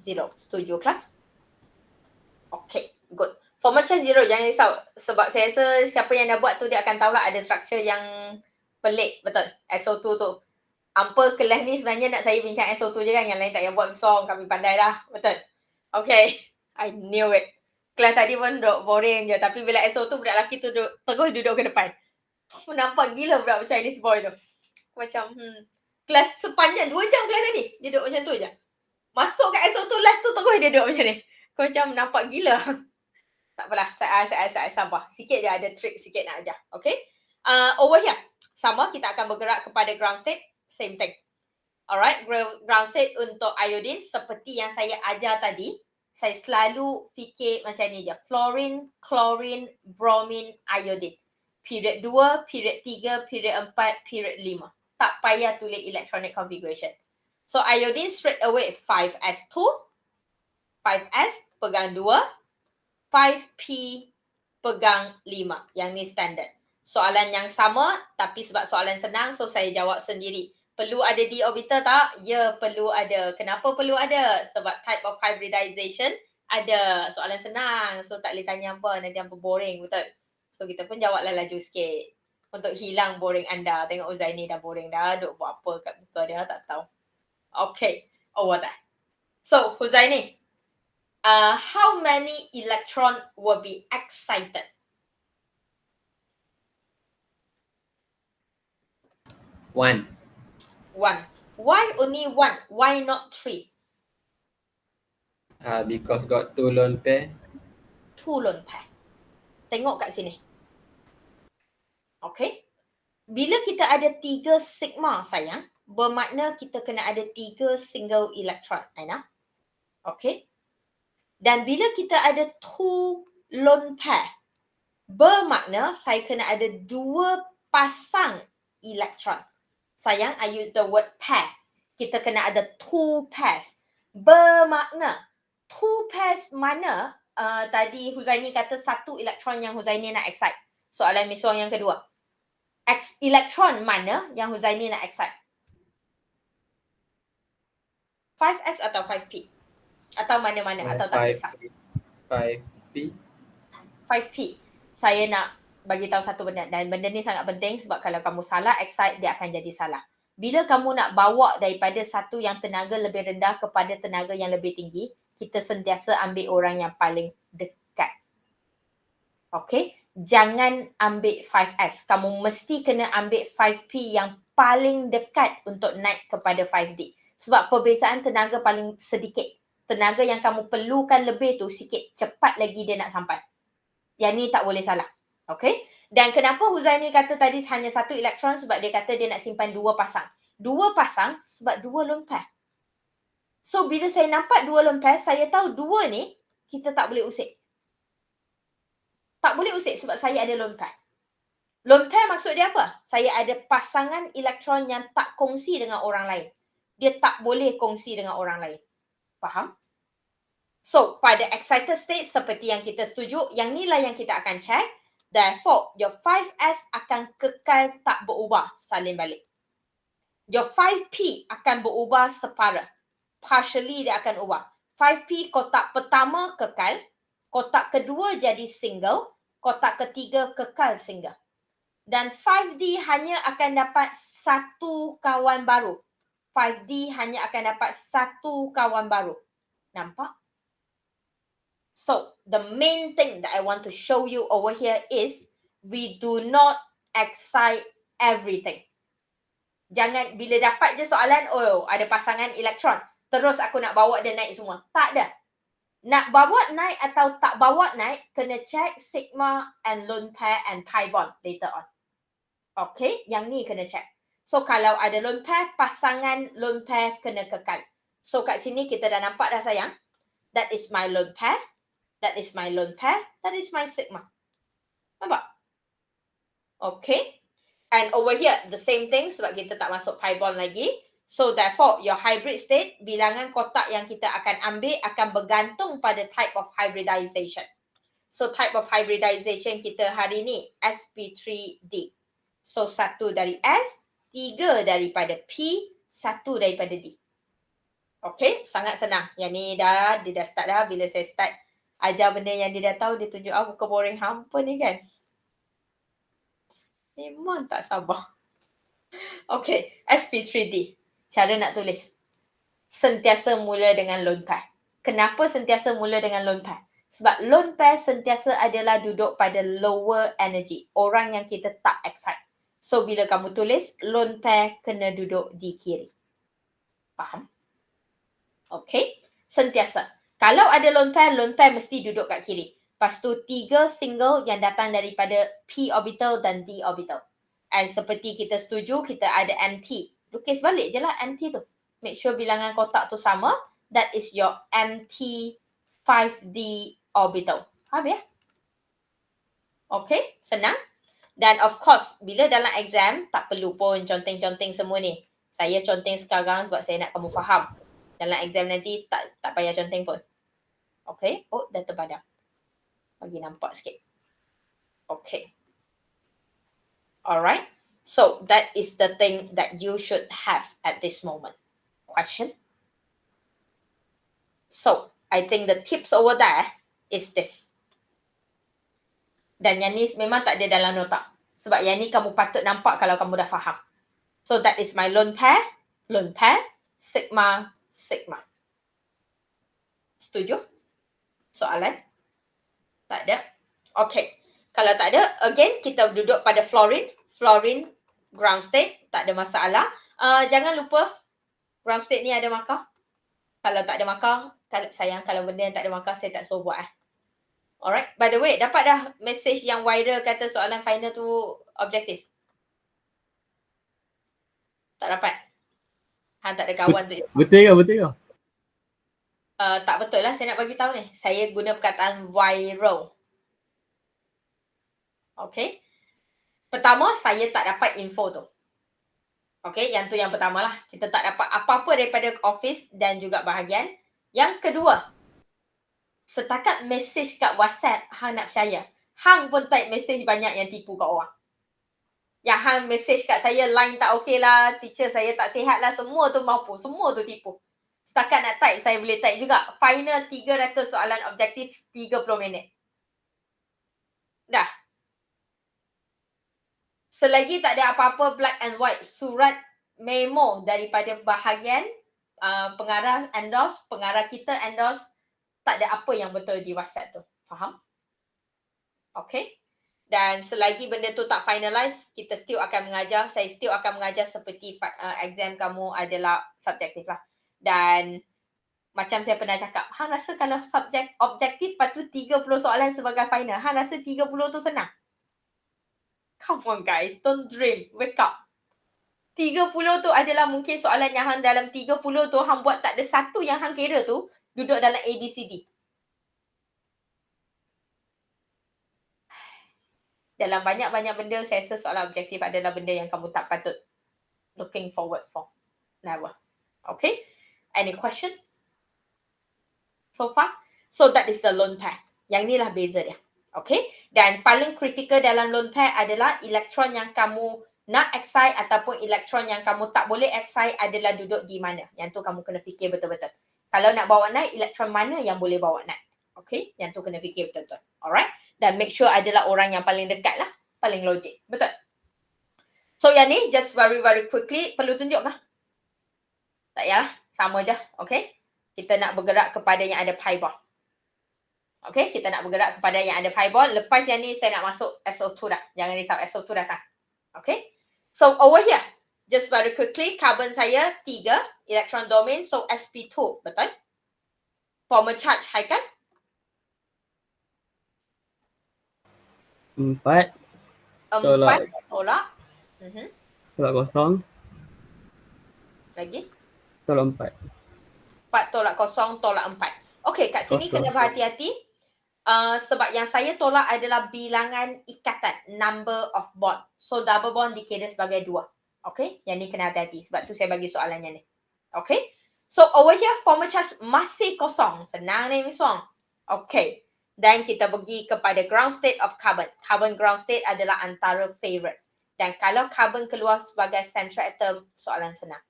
A: 0. Setuju kelas? Okay, good. Formal charge 0, jangan risau. Sebab saya rasa siapa yang dah buat tu dia akan tahulah ada structure yang pelik, betul? SO2 tu. Hampa kelas ni sebenarnya nak saya bincang SO2 je kan, yang lain tak payah buat song, kami pandai dah, betul? Okay, I knew it. Kelas tadi pun duduk boring je, tapi bila SO2 budak lelaki tu terus duduk ke depan. Nampak gila budak Chinese boy tu. Macam, kelas sepanjang 2 jam kelas tadi, dia duduk macam tu je. Masuk kat SO2 last tu terus dia duduk macam ni. Kau macam nampak gila. Tak apalah, saya sabar. Sikit je ada trick sikit nak ajar. Okay. Over here. Sama, kita akan bergerak kepada ground state. Same thing. Alright, ground state untuk iodine seperti yang saya ajar tadi. Saya selalu fikir macam ni je. Fluorine, chlorine, bromine, iodine. Period 2, period 3, period 4, period 5. Tak payah tulis electronic configuration. So iodine straight away 5s2, 5s pegang 2, 5p pegang 5. Yang ni standard. Soalan yang sama tapi sebab soalan senang so saya jawab sendiri. Perlu ada d orbital tak? Ya, perlu ada. Kenapa perlu ada? Sebab type of hybridization ada. Soalan senang. So tak boleh tanya apa, nanti hampa boring, betul? So kita pun jawablah laju sikit. Untuk hilang boring anda. Tengok Uzaini dah boring dah. Duk buat apa kat muka dia, tak tahu. Okay, over there. So, Huzaini, how many electron will be excited?
C: 1.
A: 1. Why only 1? Why not 3?
C: Because got 2 lone pair.
A: 2 lone pair. Tengok kat sini. Okay. Bila kita ada 3 sigma, sayang, bermakna kita kena ada 3 single electron, Aina. Okay. Dan bila kita ada 2 lone pair, bermakna saya kena ada 2 pasang elektron. Sayang, I use the word pair. Kita kena ada 2 pairs. Bermakna 2 pairs mana tadi Huzaini kata 1 elektron yang Huzaini nak excite. Soalan Miss Wong yang kedua. Elektron mana yang Huzaini nak excite? 5s atau 5p? Atau mana-mana? Atau tak kisah?
C: 5p.
A: 5p. Saya nak bagi tahu satu benda dan benda ni sangat penting sebab kalau kamu salah excite dia akan jadi salah. Bila kamu nak bawa daripada satu yang tenaga lebih rendah kepada tenaga yang lebih tinggi, kita sentiasa ambil orang yang paling dekat. Okay? Jangan ambil 5s. Kamu mesti kena ambil 5p yang paling dekat untuk naik kepada 5d. Sebab perbezaan tenaga paling sedikit. Tenaga yang kamu perlukan lebih tu sikit. Cepat lagi dia nak sampai. Yang ni tak boleh salah. Okay. Dan kenapa Huzaini kata tadi hanya 1 elektron? Sebab dia kata dia nak simpan 2 pasang. 2 pasang sebab 2 lone pair. So bila saya nampak 2 lone pair, saya tahu 2 ni kita tak boleh usik. Tak boleh usik sebab saya ada lone pair. Lone pair maksud dia apa? Saya ada pasangan elektron yang tak kongsi dengan orang lain. Dia tak boleh kongsi dengan orang lain. Faham? So, pada excited state seperti yang kita setuju, yang inilah yang kita akan check. Therefore, your 5s akan kekal tak berubah salin balik. Your 5p akan berubah separa. Partially dia akan ubah. 5p kotak pertama kekal, kotak kedua jadi single, kotak ketiga kekal single. Dan 5d hanya akan dapat 1 kawan baru. 5d hanya akan dapat 1 kawan baru. Nampak? So, the main thing that I want to show you over here is we do not excite everything. Jangan bila dapat je soalan, oh ada pasangan elektron, terus aku nak bawa dia naik semua. Tak ada. Nak bawa naik atau tak bawa naik, kena check sigma and lone pair and pi bond later on. Okay, yang ni kena check. So kalau ada lone pair, pasangan lone pair kena kekal. So kat sini kita dah nampak dah sayang. That is my lone pair. That is my lone pair. That is my sigma. Nampak? Okay. And over here, the same thing sebab kita tak masuk pi bond lagi. So therefore, your hybrid state, bilangan kotak yang kita akan ambil akan bergantung pada type of hybridization. So type of hybridization kita hari ni sp3d. So 1 dari S, 3 daripada P, 1 daripada D. Okay, sangat senang. Yang ni dia dah start dah. Bila saya start ajar benda yang dia dah tahu, dia tunjuk muka boring hampa ni kan. Memang tak sabar. Okay, sp3d. Cara nak tulis. Sentiasa mula dengan lone pair. Kenapa sentiasa mula dengan lone pair? Sebab lone pair sentiasa adalah duduk pada lower energy. Orang yang kita tak excite. So, bila kamu tulis, lone pair kena duduk di kiri. Faham? Okay. Sentiasa. Kalau ada lone pair mesti duduk kat kiri. Lepas tu, 3 single yang datang daripada P orbital dan D orbital. And seperti kita setuju, kita ada MT. Lukis balik je lah MT tu. Make sure bilangan kotak tu sama. That is your MT 5D orbital. Faham ya? Okay, senang. Dan of course, bila dalam exam, tak perlu pun conteng-conteng semua ni. Saya conteng sekarang sebab saya nak kamu faham. Dalam exam nanti tak payah conteng pun. Okay, oh dah terpadam. Bagi nampak sikit. Okay. Alright. So, that is the thing that you should have at this moment. Question? So, I think the tips over there is this. Dan yang ni memang tak ada dalam nota. Sebab yang ni kamu patut nampak kalau kamu dah faham. So, that is my lone pair, sigma, sigma. Setuju? Soalan? Tak ada? Okay. Kalau tak ada, again, kita duduk pada fluorine. Fluorine, ground state, tak ada masalah. Jangan lupa, ground state ni ada markah. Kalau tak ada markah, kalau benda yang tak ada markah, saya tak suruh buat. Alright. By the way, dapat dah message yang viral kata soalan final tu objektif? Tak dapat? Han tak ada kawan tu.
H: Betul ke?
A: Tak betul lah, saya nak bagi tahu ni. Saya guna perkataan viral. Okay. Pertama, saya tak dapat info tu. Okay, yang tu yang pertama lah. Kita tak dapat apa-apa daripada office dan juga bahagian. Yang kedua, setakat mesej kat WhatsApp, hang nak percaya. Hang pun type mesej banyak yang tipu kat orang. Yang hang mesej kat saya, line tak okey lah, teacher saya tak sihat lah, semua tu mampu. Semua tu tipu. Setakat nak type, saya boleh type juga. Final 300 soalan objektif 30 minit. Dah. Selagi tak ada apa-apa black and white, surat memo daripada bahagian pengarah endorse, pengarah kita endorse, tak ada apa yang betul di WhatsApp tu. Faham? Okay. Dan selagi benda tu tak finalize, kita still akan mengajar. Saya still akan mengajar seperti exam kamu adalah subjektif lah. Dan macam saya pernah cakap, hang rasa kalau subjek objektif patut 30 soalan sebagai final, hang rasa 30 tu senang? Come on guys, don't dream. Wake up. 30 tu adalah mungkin soalan yang hang dalam 30 tu hang buat tak ada satu yang hang kira tu duduk dalam ABCD. Dalam banyak-banyak benda, saya rasa soalan objektif adalah benda yang kamu tak patut looking forward for. Never. Okay? Any question? So far? So that is the lone pair. Yang ni lah beza dia. Okay? Dan paling kritikal dalam lone pair adalah elektron yang kamu nak excite ataupun elektron yang kamu tak boleh excite adalah duduk di mana. Yang tu kamu kena fikir betul-betul. Kalau nak bawa naik, elektron mana yang boleh bawa naik. Okay? Yang tu kena fikir betul-betul. Alright? Dan make sure adalah orang yang paling dekat lah. Paling logik. Betul? So yang ni, just very quickly, perlu tunjuk kah? Tak payahlah. Sama je. Okay? Kita nak bergerak kepada yang ada pi bond. Okay, kita nak bergerak kepada yang ada pi bond. Lepas yang ni, saya nak masuk SO2 dah. Jangan risau, SO2 datang. Okay. So, over here. Just very quickly, carbon saya 3. Electron domain. So, sp2. Betul? Formal charge, Haikal?
H: 4.
A: Tolak.
H: tolak kosong,
A: Lagi?
H: tolak 4.
A: 4 tolak kosong, tolak 4. Okey, kat sini
H: Kosong.
A: kena berhati-hati. Sebab yang saya tolak adalah bilangan ikatan, number of bond. So double bond dikira sebagai 2. Okey, yang ni kena hati-hati. Sebab tu saya bagi soalannya ni. Okey. So over here formal charge masih kosong. Senang ni Miss Wong. Okey. Dan kita pergi kepada ground state of carbon. Carbon ground state adalah antara favorite. Dan kalau carbon keluar sebagai central atom, soalan senang.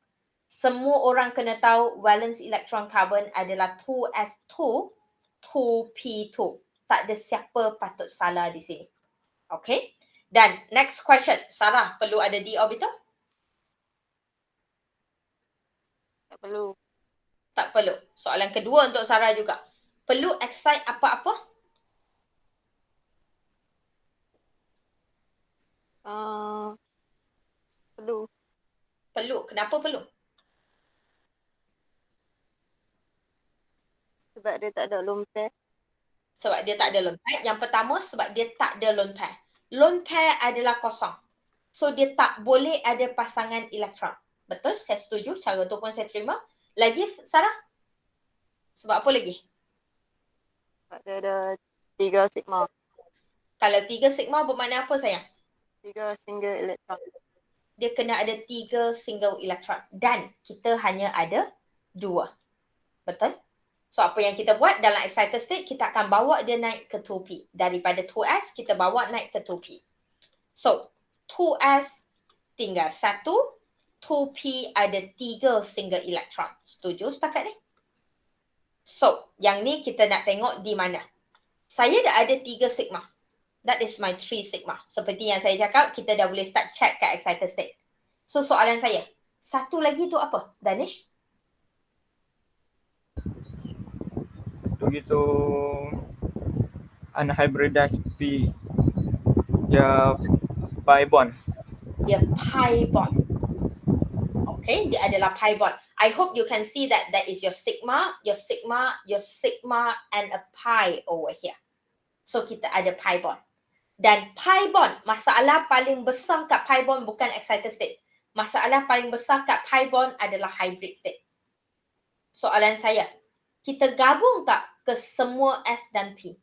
A: Semua orang kena tahu valence electron carbon adalah 2s2, 2p2. Tak ada siapa patut salah di sini. Okay. Dan next question. Sarah, perlu ada d orbital?
D: Tak perlu.
A: Tak perlu. Soalan kedua untuk Sarah juga. Perlu excite apa-apa?
D: Perlu.
A: Perlu. Kenapa perlu?
D: Sebab dia tak ada lone pair.
A: Sebab dia tak ada lone pair. Yang pertama, sebab dia tak ada lone pair. Lone pair adalah kosong. So, dia tak boleh ada pasangan elektron. Betul? Saya setuju. Cara tu pun saya terima. Lagi, Sarah? Sebab apa lagi?
D: Sebab dia ada 3 sigma.
A: Kalau 3 sigma bermakna apa sayang?
D: 3 single elektron.
A: Dia kena ada 3 single elektron. Dan kita hanya ada 2. Betul? So, apa yang kita buat dalam excited state, kita akan bawa dia naik ke 2p. Daripada 2s, kita bawa naik ke 2p. So, 2s tinggal 1, 2p ada 3 single elektron. Setuju setakat ni? So, yang ni kita nak tengok di mana. Saya dah ada 3 sigma. That is my 3 sigma. Seperti yang saya cakap, kita dah boleh start check kat excited state. So, soalan saya, satu lagi tu apa? Danish?
I: Begitu unhybridized P dia pi bond.
A: Dia pi bond. Okay, dia adalah pi bond. I hope you can see that that is your sigma, your sigma, your sigma and a pi over here. So kita ada pi bond. Dan pi bond, masalah paling besar kat pi bond bukan excited state. Masalah paling besar kat pi bond adalah hybrid state. Soalan saya, kita gabung tak ke semua S dan P?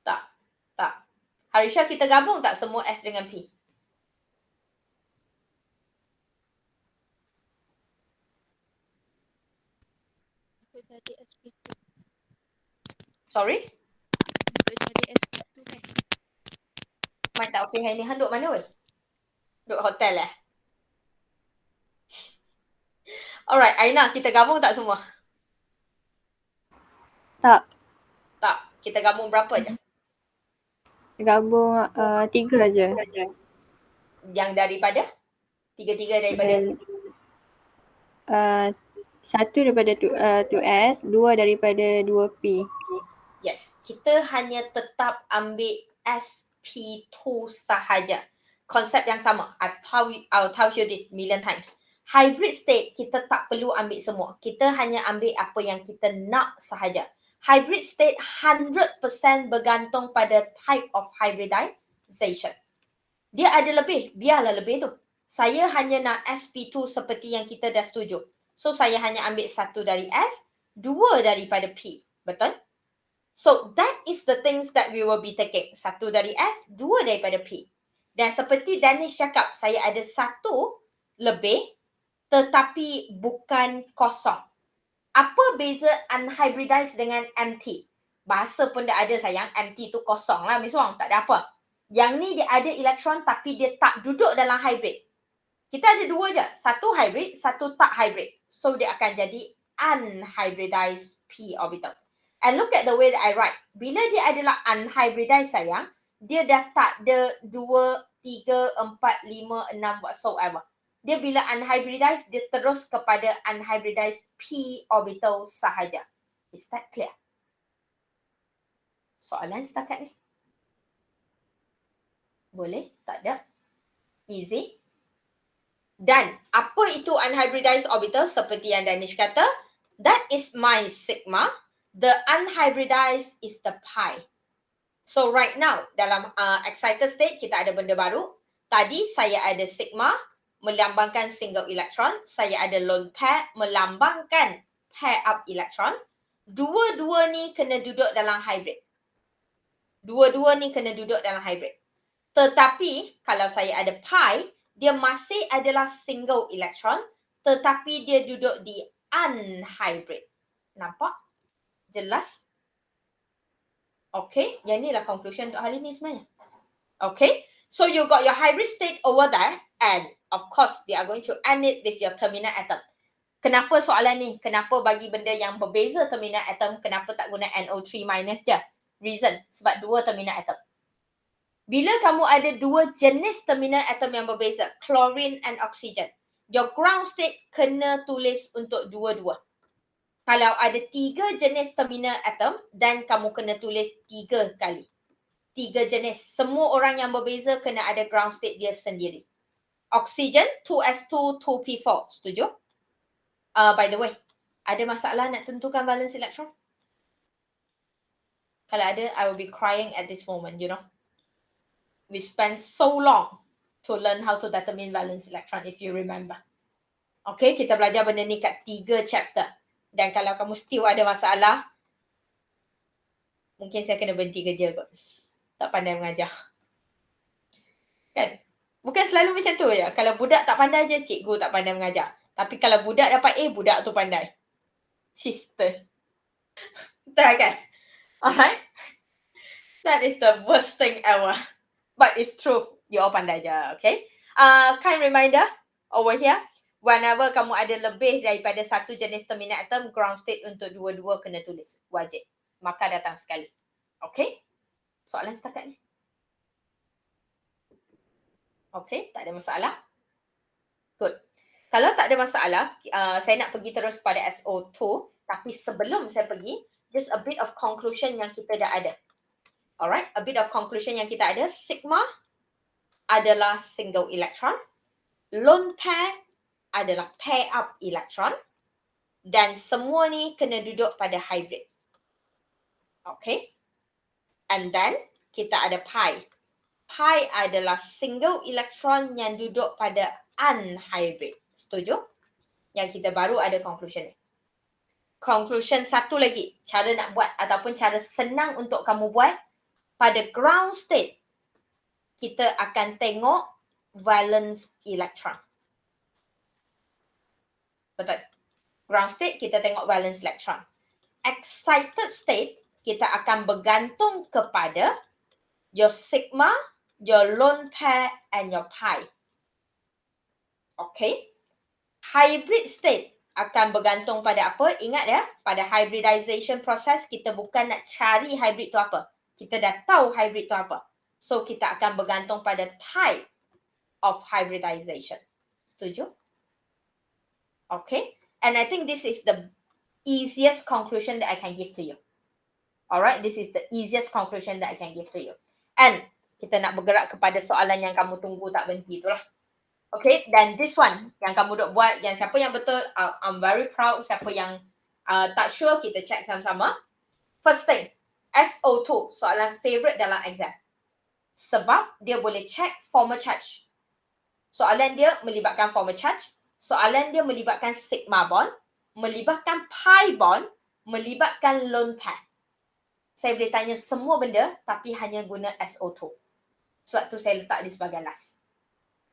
A: Tak. Tak. Harisha, kita gabung tak semua S dengan P?
J: Untuk jadi SP2.
A: Sorry?
J: Untuk jadi SP2 kan?
A: Mat tak okey hari ni. Han duduk mana weh? Duduk hotel eh? Alright, Aina, kita gabung tak semua?
G: Tak.
A: Tak. Kita gabung berapa je?
G: Gabung 3 je.
A: Yang daripada? Tiga-tiga daripada?
G: Satu daripada 2S, 2 daripada 2P.
A: Yes. Kita hanya tetap ambil SP2 sahaja. Konsep yang sama. I'll tell you this million times. Hybrid state, kita tak perlu ambil semua. Kita hanya ambil apa yang kita nak sahaja. Hybrid state 100% bergantung pada type of hybridization. Dia ada lebih, biarlah lebih tu. Saya hanya nak SP2 seperti yang kita dah setuju. So, saya hanya ambil 1 dari S, 2 daripada P. Betul? So, that is the things that we will be taking. 1 dari S, 2 daripada P. Dan seperti Danish cakap, saya ada 1 lebih tetapi bukan kosong. Apa beza unhybridized dengan empty? Bahasa pun dah ada sayang, empty tu kosong lah Miss Wong, tak ada apa. Yang ni dia ada elektron tapi dia tak duduk dalam hybrid. Kita ada 2 je, 1 hybrid, 1 tak hybrid. So dia akan jadi unhybridized p orbital. And look at the way that I write. Bila dia adalah unhybridized sayang, dia dah tak ada 2, 3, 4, 5, 6 whatsoever. Dia bila unhybridized, dia terus kepada unhybridized p orbital sahaja. Is that clear? Soalan setakat ni? Boleh? Tak ada? Easy? Dan apa itu unhybridized orbital? Seperti yang Danish kata, that is my sigma. The unhybridized is the pi. So right now dalam excited state kita ada benda baru. Tadi saya ada sigma melambangkan single electron, saya ada lone pair melambangkan pair up electron. Dua-dua ni kena duduk dalam hybrid. Dua-dua ni kena duduk dalam hybrid. Tetapi kalau saya ada pi, dia masih adalah single electron tetapi dia duduk di unhybrid. Nampak? Jelas? Okay, yang inilah conclusion untuk hari ni sebenarnya. Okay, so you got your hybrid state over there and of course they are going to end it with your terminal atom. Kenapa soalan ni? Kenapa bagi benda yang berbeza terminal atom, kenapa tak guna NO3 minus je? Reason, sebab dua terminal atom. Bila kamu ada dua jenis terminal atom yang berbeza, chlorine and oxygen, your ground state kena tulis untuk dua-dua. Kalau ada 3 jenis terminal atom, dan kamu kena tulis 3 kali. 3 jenis. Semua orang yang berbeza kena ada ground state dia sendiri. Oxygen, 2s2, 2p4. Setuju? By the way, ada masalah nak tentukan valence electron? Kalau ada, I will be crying at this moment, you know. We spent so long to learn how to determine valence electron, if you remember. Okay, kita belajar benda ni kat 3 chapter. Dan kalau kamu still ada masalah, mungkin saya kena berhenti kerja kot. Tak pandai mengajar. Kan? Bukan selalu macam tu je. Kalau budak tak pandai je, cikgu tak pandai mengajar. Tapi kalau budak dapat A, budak tu pandai. Sister. Betul kan? Alright? That is the worst thing ever. But it's true. You all pandai je. Okay? Kind reminder over here. Whenever kamu ada lebih daripada satu jenis terminal atom, ground state untuk dua-dua kena tulis. Wajib. Maka datang sekali. Okay? Soalan setakat ni. Okay, tak ada masalah. Good. Kalau tak ada masalah, saya nak pergi terus pada SO2. Tapi sebelum saya pergi, just a bit of conclusion yang kita dah ada. Alright, a bit of conclusion yang kita ada. Sigma adalah single electron. Lone pair adalah pair up electron. Dan semua ni kena duduk pada hybrid. Okay. And then, kita ada pi. Pi adalah single electron yang duduk pada unhybrid. Setuju? Yang kita baru ada conclusion ni. Conclusion satu lagi. Cara nak buat ataupun cara senang untuk kamu buat. Pada ground state, kita akan tengok valence electron. Betul. Ground state, kita tengok valence electron. Excited state, kita akan bergantung kepada your sigma, your lone pair, and your pi. Okay. Hybrid state akan bergantung pada apa? Ingat ya, pada hybridization process, kita bukan nak cari hybrid tu apa. Kita dah tahu hybrid tu apa. So, kita akan bergantung pada type of hybridization. Setuju? Okay. And I think this is the easiest conclusion that I can give to you. Alright, this is the easiest conclusion that I can give to you. And kita nak bergerak kepada soalan yang kamu tunggu tak berhenti itulah. Okay, dan this one yang kamu duk buat, yang siapa yang betul, I'm very proud. Siapa yang tak sure, kita check sama-sama. First thing, SO2, soalan favorite dalam exam. Sebab dia boleh check formal charge. Soalan dia melibatkan formal charge. Soalan dia melibatkan sigma bond, melibatkan pi bond, melibatkan lone pair. Saya boleh tanya semua benda tapi hanya guna SO2. Sebab tu saya letak dia sebagai last.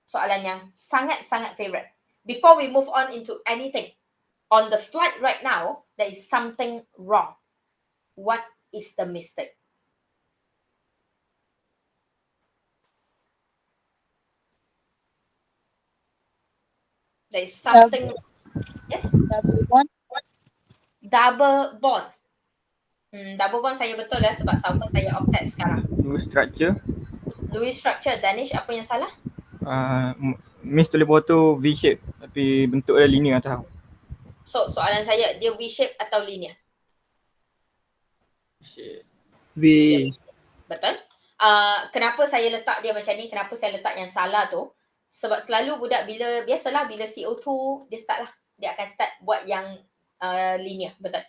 A: Soalan yang sangat-sangat favorite. Before we move on into anything, on the slide right now, there is something wrong. What is the mistake? There is something. Yes?
J: Double bond.
A: Double bond. Double bond saya betul lah sebab sulfur saya octet sekarang.
I: Lewis structure.
A: Lewis structure. Danish, apa yang salah?
I: Miss tulis bawah tu V-shape tapi bentuk dia linear atas.
A: So, soalan saya, dia V-shape atau linear?
C: Shit.
H: V.
A: Betul. Kenapa saya letak dia macam ni? Kenapa saya letak yang salah tu? Sebab selalu budak biasalah bila CO2 dia start lah. Dia akan start buat yang linear. Betul.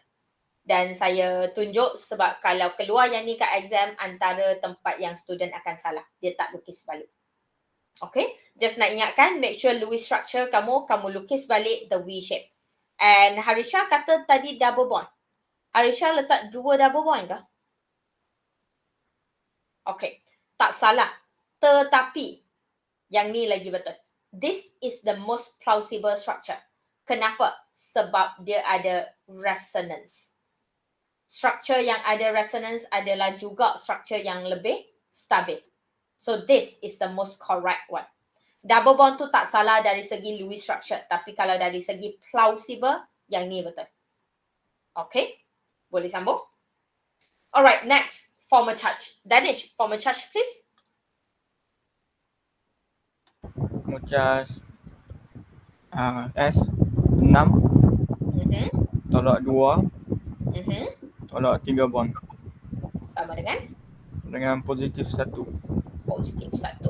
A: Dan saya tunjuk sebab kalau keluar yang ni kat exam, antara tempat yang student akan salah. Dia tak lukis balik. Okay, just nak ingatkan, make sure Lewis structure kamu lukis balik the V shape. And Harisha kata tadi double bond. Harisha letak 2 double bond ke? Okay, tak salah. Tetapi, yang ni lagi betul. This is the most plausible structure. Kenapa? Sebab dia ada resonance. Structure yang ada resonance adalah juga structure yang lebih stabil. So this is the most correct one. Double bond tu tak salah dari segi Lewis structure, tapi kalau dari segi plausible, yang ni betul. Okay, boleh sambung? Alright, next, formal charge. Danish, formal charge please.
I: Muchas S 6 tolak 2 tolak 3 bond
A: Sama
I: dengan positif 1.
A: positif 1.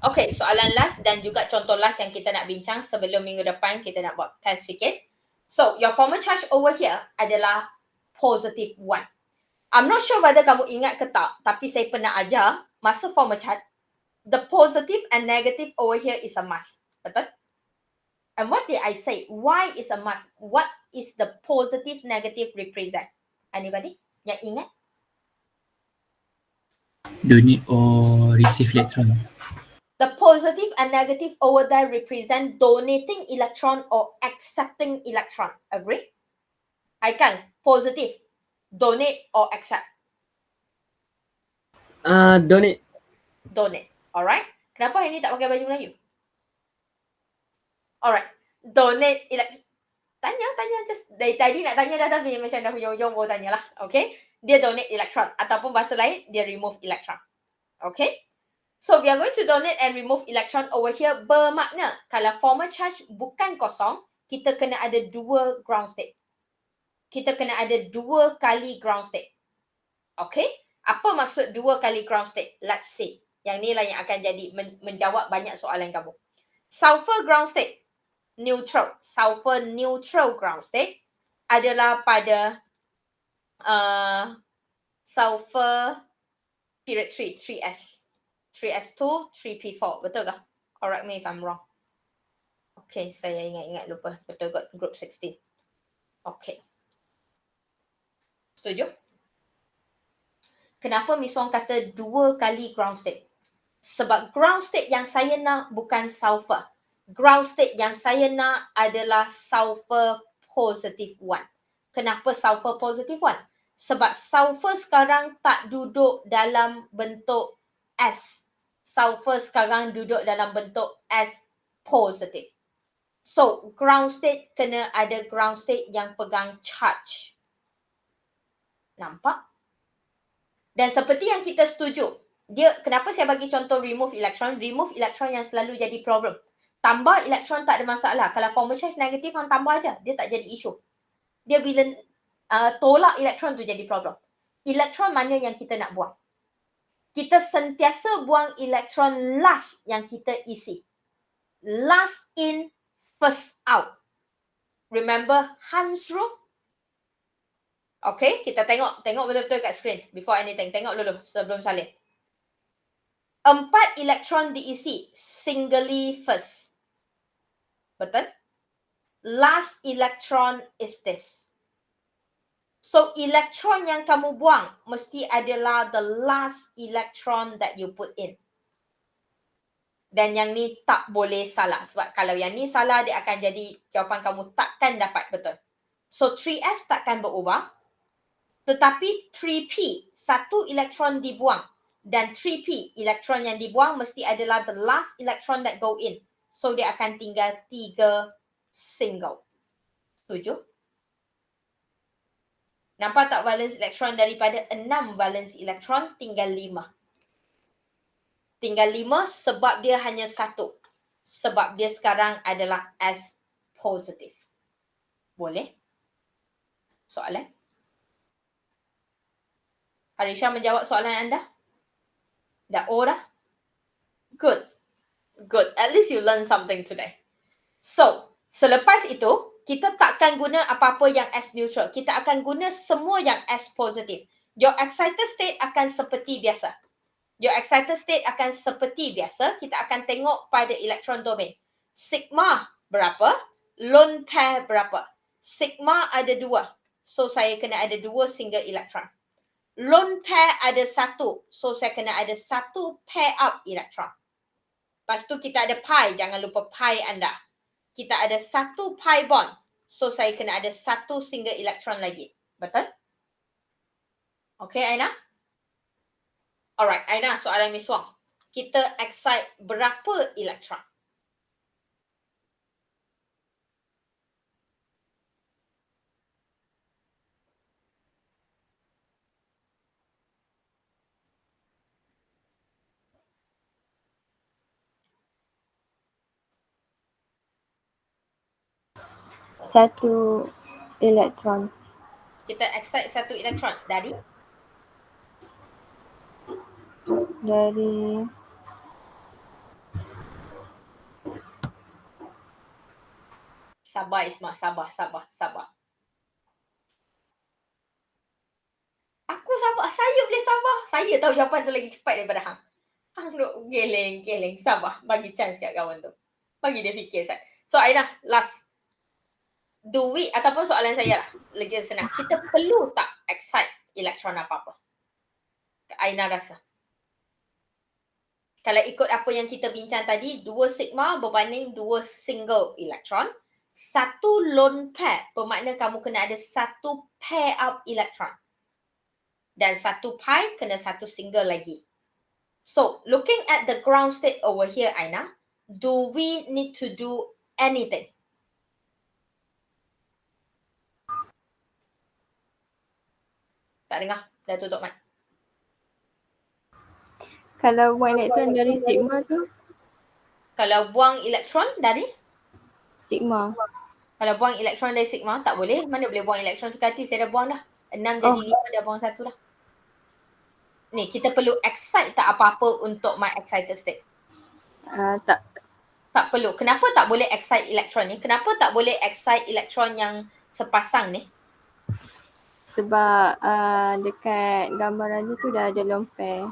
A: Okay, soalan last dan juga contoh last yang kita nak bincang sebelum minggu depan kita nak buat test sikit. So, your formal charge over here adalah positive 1. I'm not sure whether kamu ingat ke tak, tapi saya pernah ajar masa formal charge, the positive and negative over here is a must. Betul? And what did I say? Why is a must? What is the positive, negative represent? Anybody yang ingat?
B: Donate or receive electron.
A: The positive and negative over there represent donating electron or accepting electron. Agree? Haikal, positive, donate or accept?
H: Donate.
A: Donate. Alright. Kenapa hari ni tak pakai baju Melayu? Alright. Donate electron. Tanya. Just dari tadi nak tanya dah tapi macam dah hujung-hujung baru tanyalah. Okay. Dia donate electron. Ataupun bahasa lain, dia remove electron. Okay. So, we are going to donate and remove electron over here. Bermakna, kalau formal charge bukan kosong, kita kena ada 2 ground state. Kita kena ada 2 kali ground state. Okay? Apa maksud 2 kali ground state? Let's see. Yang ni lah yang akan jadi menjawab banyak soalan kamu. Sulfur ground state, neutral. Sulfur neutral ground state adalah pada sulfur period 3, 3s. 3s2, 3p4. Betul ke? Correct me if I'm wrong. Okay, saya ingat-ingat lupa. Betul kot, group 16. Okay. Setuju? Kenapa Miss Wong kata 2 kali ground state? Sebab ground state yang saya nak bukan sulfur. Ground state yang saya nak adalah sulfur positive 1. Kenapa sulfur positive 1? Sebab sulfur sekarang tak duduk dalam bentuk S. Sulfur sekarang duduk dalam bentuk S positive. So, ground state kena ada ground state yang pegang charge. Nampak? Dan seperti yang kita setuju, dia kenapa saya bagi contoh remove electron? Remove electron yang selalu jadi problem. Tambah electron tak ada masalah. Kalau formal charge negatif, hang tambah aja, dia tak jadi isu. Dia bila tolak elektron tu jadi problem. Elektron mana yang kita nak buang? Kita sentiasa buang elektron last yang kita isi. Last in, first out. Remember Hans rule? Okay, kita tengok betul-betul kat screen before anything. Tengok dulu sebelum salin. 4 elektron diisi singly first. Betul? Last electron is this. So, elektron yang kamu buang mesti adalah the last electron that you put in. Dan yang ni tak boleh salah. Sebab kalau yang ni salah, dia akan jadi jawapan kamu takkan dapat betul. So, 3s takkan berubah. Tetapi 3p, 1 elektron dibuang. Dan 3p, elektron yang dibuang mesti adalah the last electron that go in. So, dia akan tinggal 3 single. Setuju? Nampak tak valence elektron daripada 6 valence elektron tinggal 5. Tinggal 5 sebab dia hanya 1. Sebab dia sekarang adalah S positif. Boleh? Soalan? Harisha menjawab soalan anda? Dah dah? Good. Good. At least you learn something today. So, selepas itu, kita takkan guna apa-apa yang S neutral. Kita akan guna semua yang S positif. Your excited state akan seperti biasa. Kita akan tengok pada electron domain. Sigma berapa? Lone pair berapa? Sigma ada 2. So, saya kena ada 2 single electron. Lone pair ada 1. So, saya kena ada 1 pair up electron. Lepas tu kita ada pi. Jangan lupa pi anda. Kita ada 1 pi bond. So, saya kena ada 1 single electron lagi. Betul? Okay, Aina? Alright, Aina, soalan Miss Wong. Kita excite berapa elektron?
G: Satu elektron.
A: Kita excite 1 elektron dari sabar Isma, sabar. Aku sabar, saya boleh sabar. Saya tahu jawapan tu lagi cepat daripada hang. Hang duk geleng, sabar. Bagi chance kat kawan tu. Bagi dia fikir. So Aina, last. Do we, ataupun soalan saya lah, lagi senang. Kita perlu tak excite elektron apa-apa? Aina rasa. Kalau ikut apa yang kita bincang tadi, 2 sigma berbanding 2 single elektron. 1 lone pair bermakna kamu kena ada 1 pair up elektron. Dan 1 pi kena 1 single lagi. So, looking at the ground state over here, Aina, do we need to do anything? Tak dengar, dah tutup mic.
G: Kalau buang elektron dari sigma tu,
A: Kalau buang elektron dari
G: sigma.
A: Kalau buang elektron dari sigma, tak boleh. Mana boleh buang elektron sekali? Saya dah buang dah. 6 jadi 5, dah buang 1 dah. Ni, kita perlu excite tak apa-apa untuk my excited state?
G: Tak.
A: Tak perlu. Kenapa tak boleh excite elektron ni? Kenapa tak boleh excite elektron yang sepasang ni?
G: Sebab dekat gambar raja tu dah ada lone pair.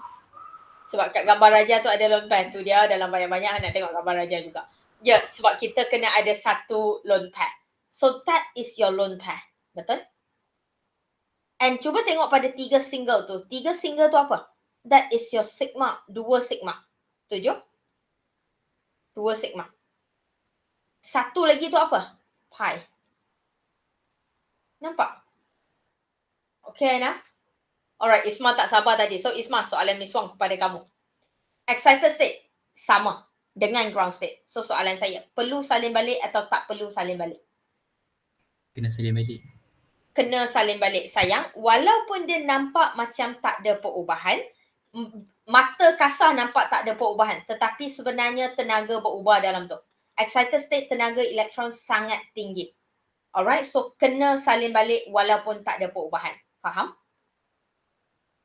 A: Sebab kat gambar raja tu ada lone pair. Tu dia dalam banyak-banyak nak tengok gambar raja juga. Ya, sebab kita kena ada 1 lone pair. So that is your lone pair. Betul? And cuba tengok pada 3 single tu. 3 single tu apa? That is your sigma. 2 sigma. Setuju? 2 sigma. 1 lagi tu apa? Pi. Nampak? Okay, Aina? Alright, Isma tak sabar tadi. So, Isma, soalan Miss Wong kepada kamu. Excited state sama dengan ground state. So, soalan saya, perlu salin balik atau tak perlu salin balik?
B: Kena salin balik.
A: Kena salin balik. Sayang, walaupun dia nampak macam tak ada perubahan, mata kasar nampak tak ada perubahan, tetapi sebenarnya tenaga berubah dalam tu. Excited state, tenaga elektron sangat tinggi. Alright, so kena salin balik walaupun tak ada perubahan. Faham?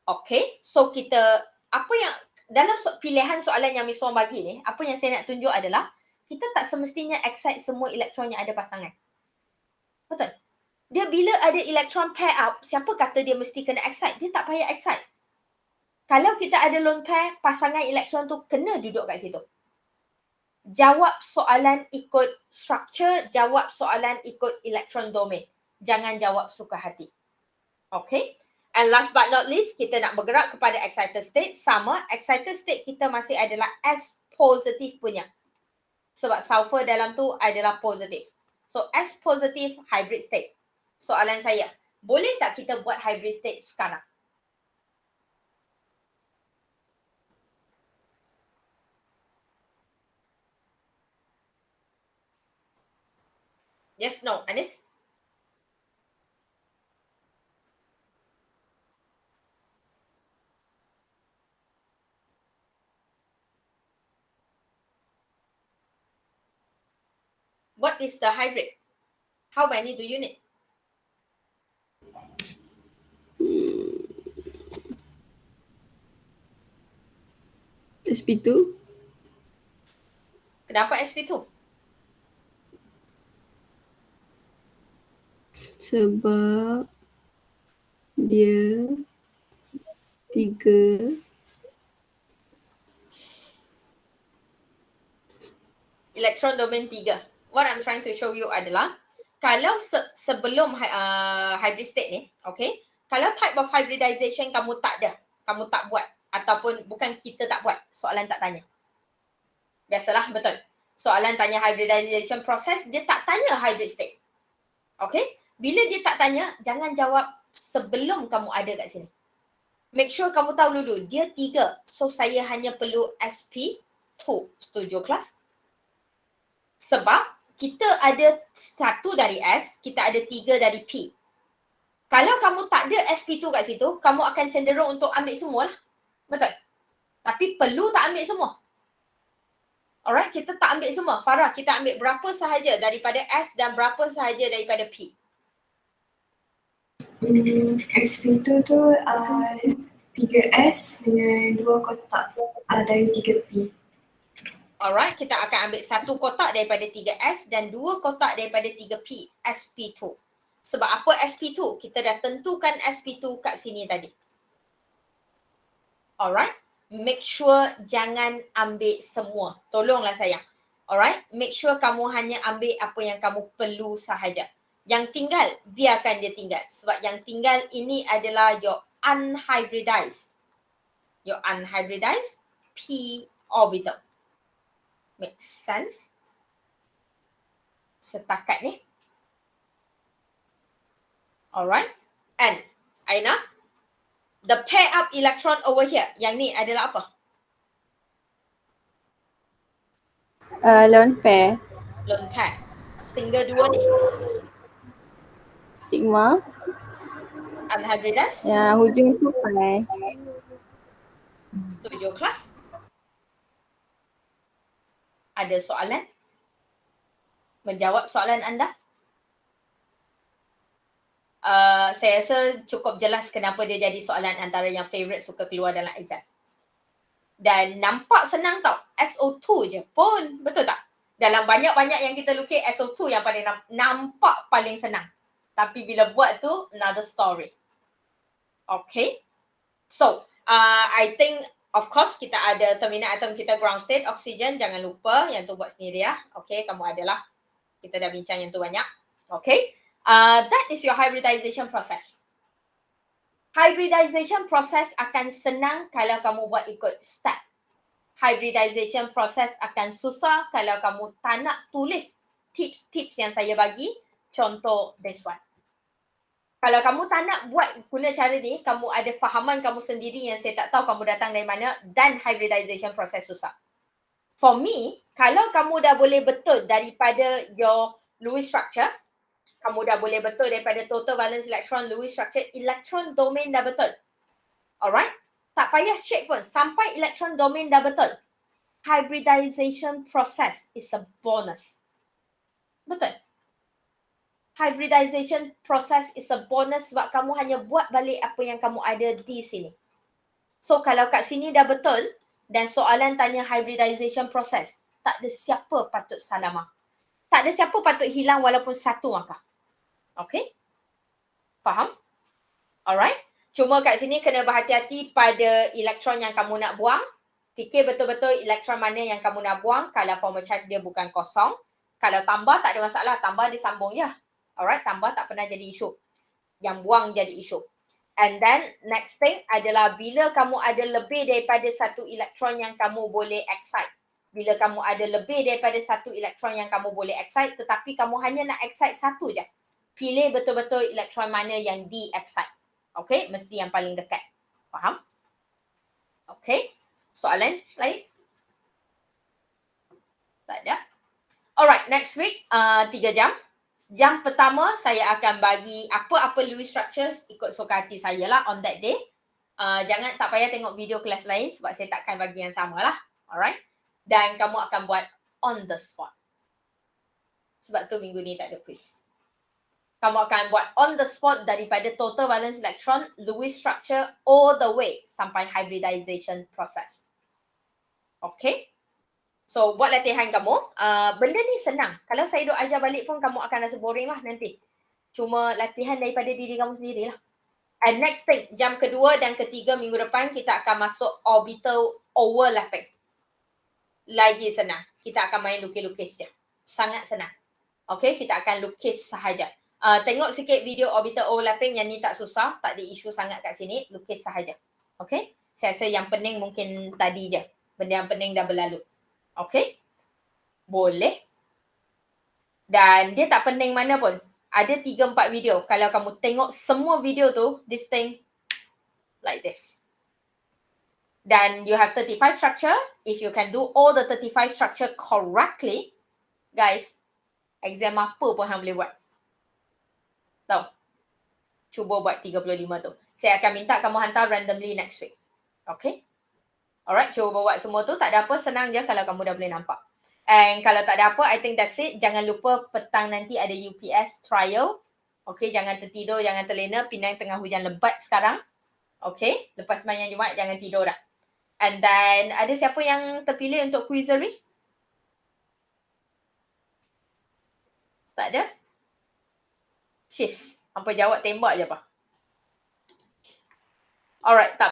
A: Okay, so kita, apa yang, dalam pilihan soalan yang Miss Wong bagi ni, apa yang saya nak tunjuk adalah, kita tak semestinya excite semua elektron yang ada pasangan. Betul? Dia bila ada elektron pair up, siapa kata dia mesti kena excite? Dia tak payah excite. Kalau kita ada lone pair, pasangan elektron tu kena duduk kat situ. Jawab soalan ikut structure, jawab soalan ikut elektron domain. Jangan jawab suka hati. Okay? And last but not least, kita nak bergerak kepada excited state. Sama, excited state kita masih adalah S positif punya. Sebab sulfur dalam tu adalah positif. So, S positif hybrid state. Soalan saya, boleh tak kita buat hybrid state sekarang? Yes, no. Anis? What is the hybrid? How many do you need?
E: SP2.
A: Kenapa sp2?
E: Sebab dia 3
A: Elektron domain 3. What I'm trying to show you adalah kalau sebelum hybrid state ni, okay, kalau type of hybridization kamu tak ada, kamu tak buat ataupun bukan kita tak buat, soalan tak tanya. Biasalah, betul. Soalan tanya hybridization process, dia tak tanya hybrid state. Okay? Bila dia tak tanya, jangan jawab sebelum kamu ada kat sini. Make sure kamu tahu dulu, dia 3. So, saya hanya perlu SP2. Setuju kelas? Sebab kita ada 1 dari S, kita ada 3 dari P. Kalau kamu tak ada SP2 kat situ, kamu akan cenderung untuk ambil semua lah. Betul? Tapi perlu tak ambil semua? Alright, kita tak ambil semua. Farah, kita ambil berapa sahaja daripada S dan berapa sahaja daripada P?
F: SP2 tu 3S dengan 2 kotak dari 3P.
A: Alright, kita akan ambil 1 kotak daripada 3S dan 2 kotak daripada 3P, SP2. Sebab apa SP2? Kita dah tentukan SP2 kat sini tadi. Alright, make sure jangan ambil semua. Tolonglah sayang. Alright, make sure kamu hanya ambil apa yang kamu perlu sahaja. Yang tinggal, biarkan dia tinggal. Sebab yang tinggal ini adalah your unhybridized. Your unhybridized P orbital. Make sense? Setakat ni. Alright. And Aina, the pair up electron over here, yang ni adalah apa?
G: Lone pair.
A: Lone pair. Single 2 ni,
G: Sigma.
A: unhybridized.
G: Yang hujung tu pi.
A: Setuju kelas? Ada soalan? Menjawab soalan anda? Saya rasa cukup jelas kenapa dia jadi soalan antara yang favourite suka keluar dalam exam. Dan nampak senang tau. SO2 je pun, betul tak? Dalam banyak-banyak yang kita lukis, SO2 yang paling nampak paling senang. Tapi bila buat tu, another story. Okay. So, I think of course kita ada terminal atom kita ground state, oksigen. Jangan lupa yang tu buat sendiri ya. Okay, kamu adalah. Kita dah bincang yang tu banyak. Okay. That is your hybridization process. Hybridization process akan senang kalau kamu buat ikut step. Hybridization process akan susah kalau kamu tak nak tulis tips-tips yang saya bagi. Contoh this one. Kalau kamu tak nak buat guna cara ni, kamu ada fahaman kamu sendiri yang saya tak tahu kamu datang dari mana dan hybridization process susah. For me, kalau kamu dah boleh betul daripada your Lewis structure, kamu dah boleh betul daripada total valence electron, Lewis structure, electron domain dah betul. Alright? Tak payah straight pun. Sampai electron domain dah betul. Hybridization process is a bonus. Betul? Hybridization process is a bonus sebab kamu hanya buat balik apa yang kamu ada di sini. So kalau kat sini dah betul dan soalan tanya hybridization process, tak ada siapa patut salah mark. Tak ada siapa patut hilang walaupun 1 markah. Okay? Faham? Alright? Cuma kat sini kena berhati-hati pada elektron yang kamu nak buang. Fikir betul-betul elektron mana yang kamu nak buang. Kalau formal charge dia bukan kosong. Kalau tambah tak ada masalah. Tambah dia sambung je. Alright? Tambah tak pernah jadi isu. Yang buang jadi isu. And then next thing adalah bila kamu ada lebih daripada 1 elektron yang kamu boleh excite. Bila kamu ada lebih daripada 1 elektron yang kamu boleh excite tetapi kamu hanya nak excite 1 je. Pilih betul-betul elektron mana yang di-excite. Okay? Mesti yang paling dekat. Faham? Okay? Soalan lain? Tak ada? Alright, next week 3 jam. Jam pertama saya akan bagi apa-apa Lewis structures ikut suka hati saya lah on that day. Jangan tak payah tengok video kelas lain sebab saya takkan bagi yang sama lah. Alright? Dan kamu akan buat on the spot. Sebab tu minggu ni tak ada quiz. Kamu akan buat on the spot daripada total valence electron, Lewis structure all the way sampai hybridization process. Okay? So, buat latihan kamu. Benda ni senang. Kalau saya duk ajar balik pun kamu akan rasa boring lah nanti. Cuma latihan daripada diri kamu sendirilah. And next thing, jam kedua dan ketiga minggu depan kita akan masuk orbital overlapping. Lagi senang. Kita akan main lukis-lukis je. Sangat senang. Okay, kita akan lukis sahaja. Tengok sikit video orbital overlapping, yang ni tak susah, tak ada isu sangat kat sini, lukis sahaja. Okay, saya rasa yang pening mungkin tadi je. Benda yang pening dah berlalu. Okay, boleh. Dan dia tak pening mana pun. Ada 3-4 video. Kalau kamu tengok semua video tu, this thing like this. Dan you have 35 structure. If you can do all the 35 structure correctly, guys, exam apa pun hang boleh buat. Tahu? Cuba buat 35 tu. Saya akan minta kamu hantar randomly next week. Okay? Alright, cuba buat semua tu. Tak ada apa, senang je kalau kamu dah boleh nampak. And kalau tak ada apa, I think that's it. Jangan lupa petang nanti ada UPS trial. Okay, jangan tertidur, jangan terlena. Penang tengah hujan lebat sekarang. Okay, lepas sembahyang Jumaat jangan tidur dah. And then, ada siapa yang terpilih untuk quizzery? Tak ada? Sis, hampa jawab tembak je apa? Alright, tak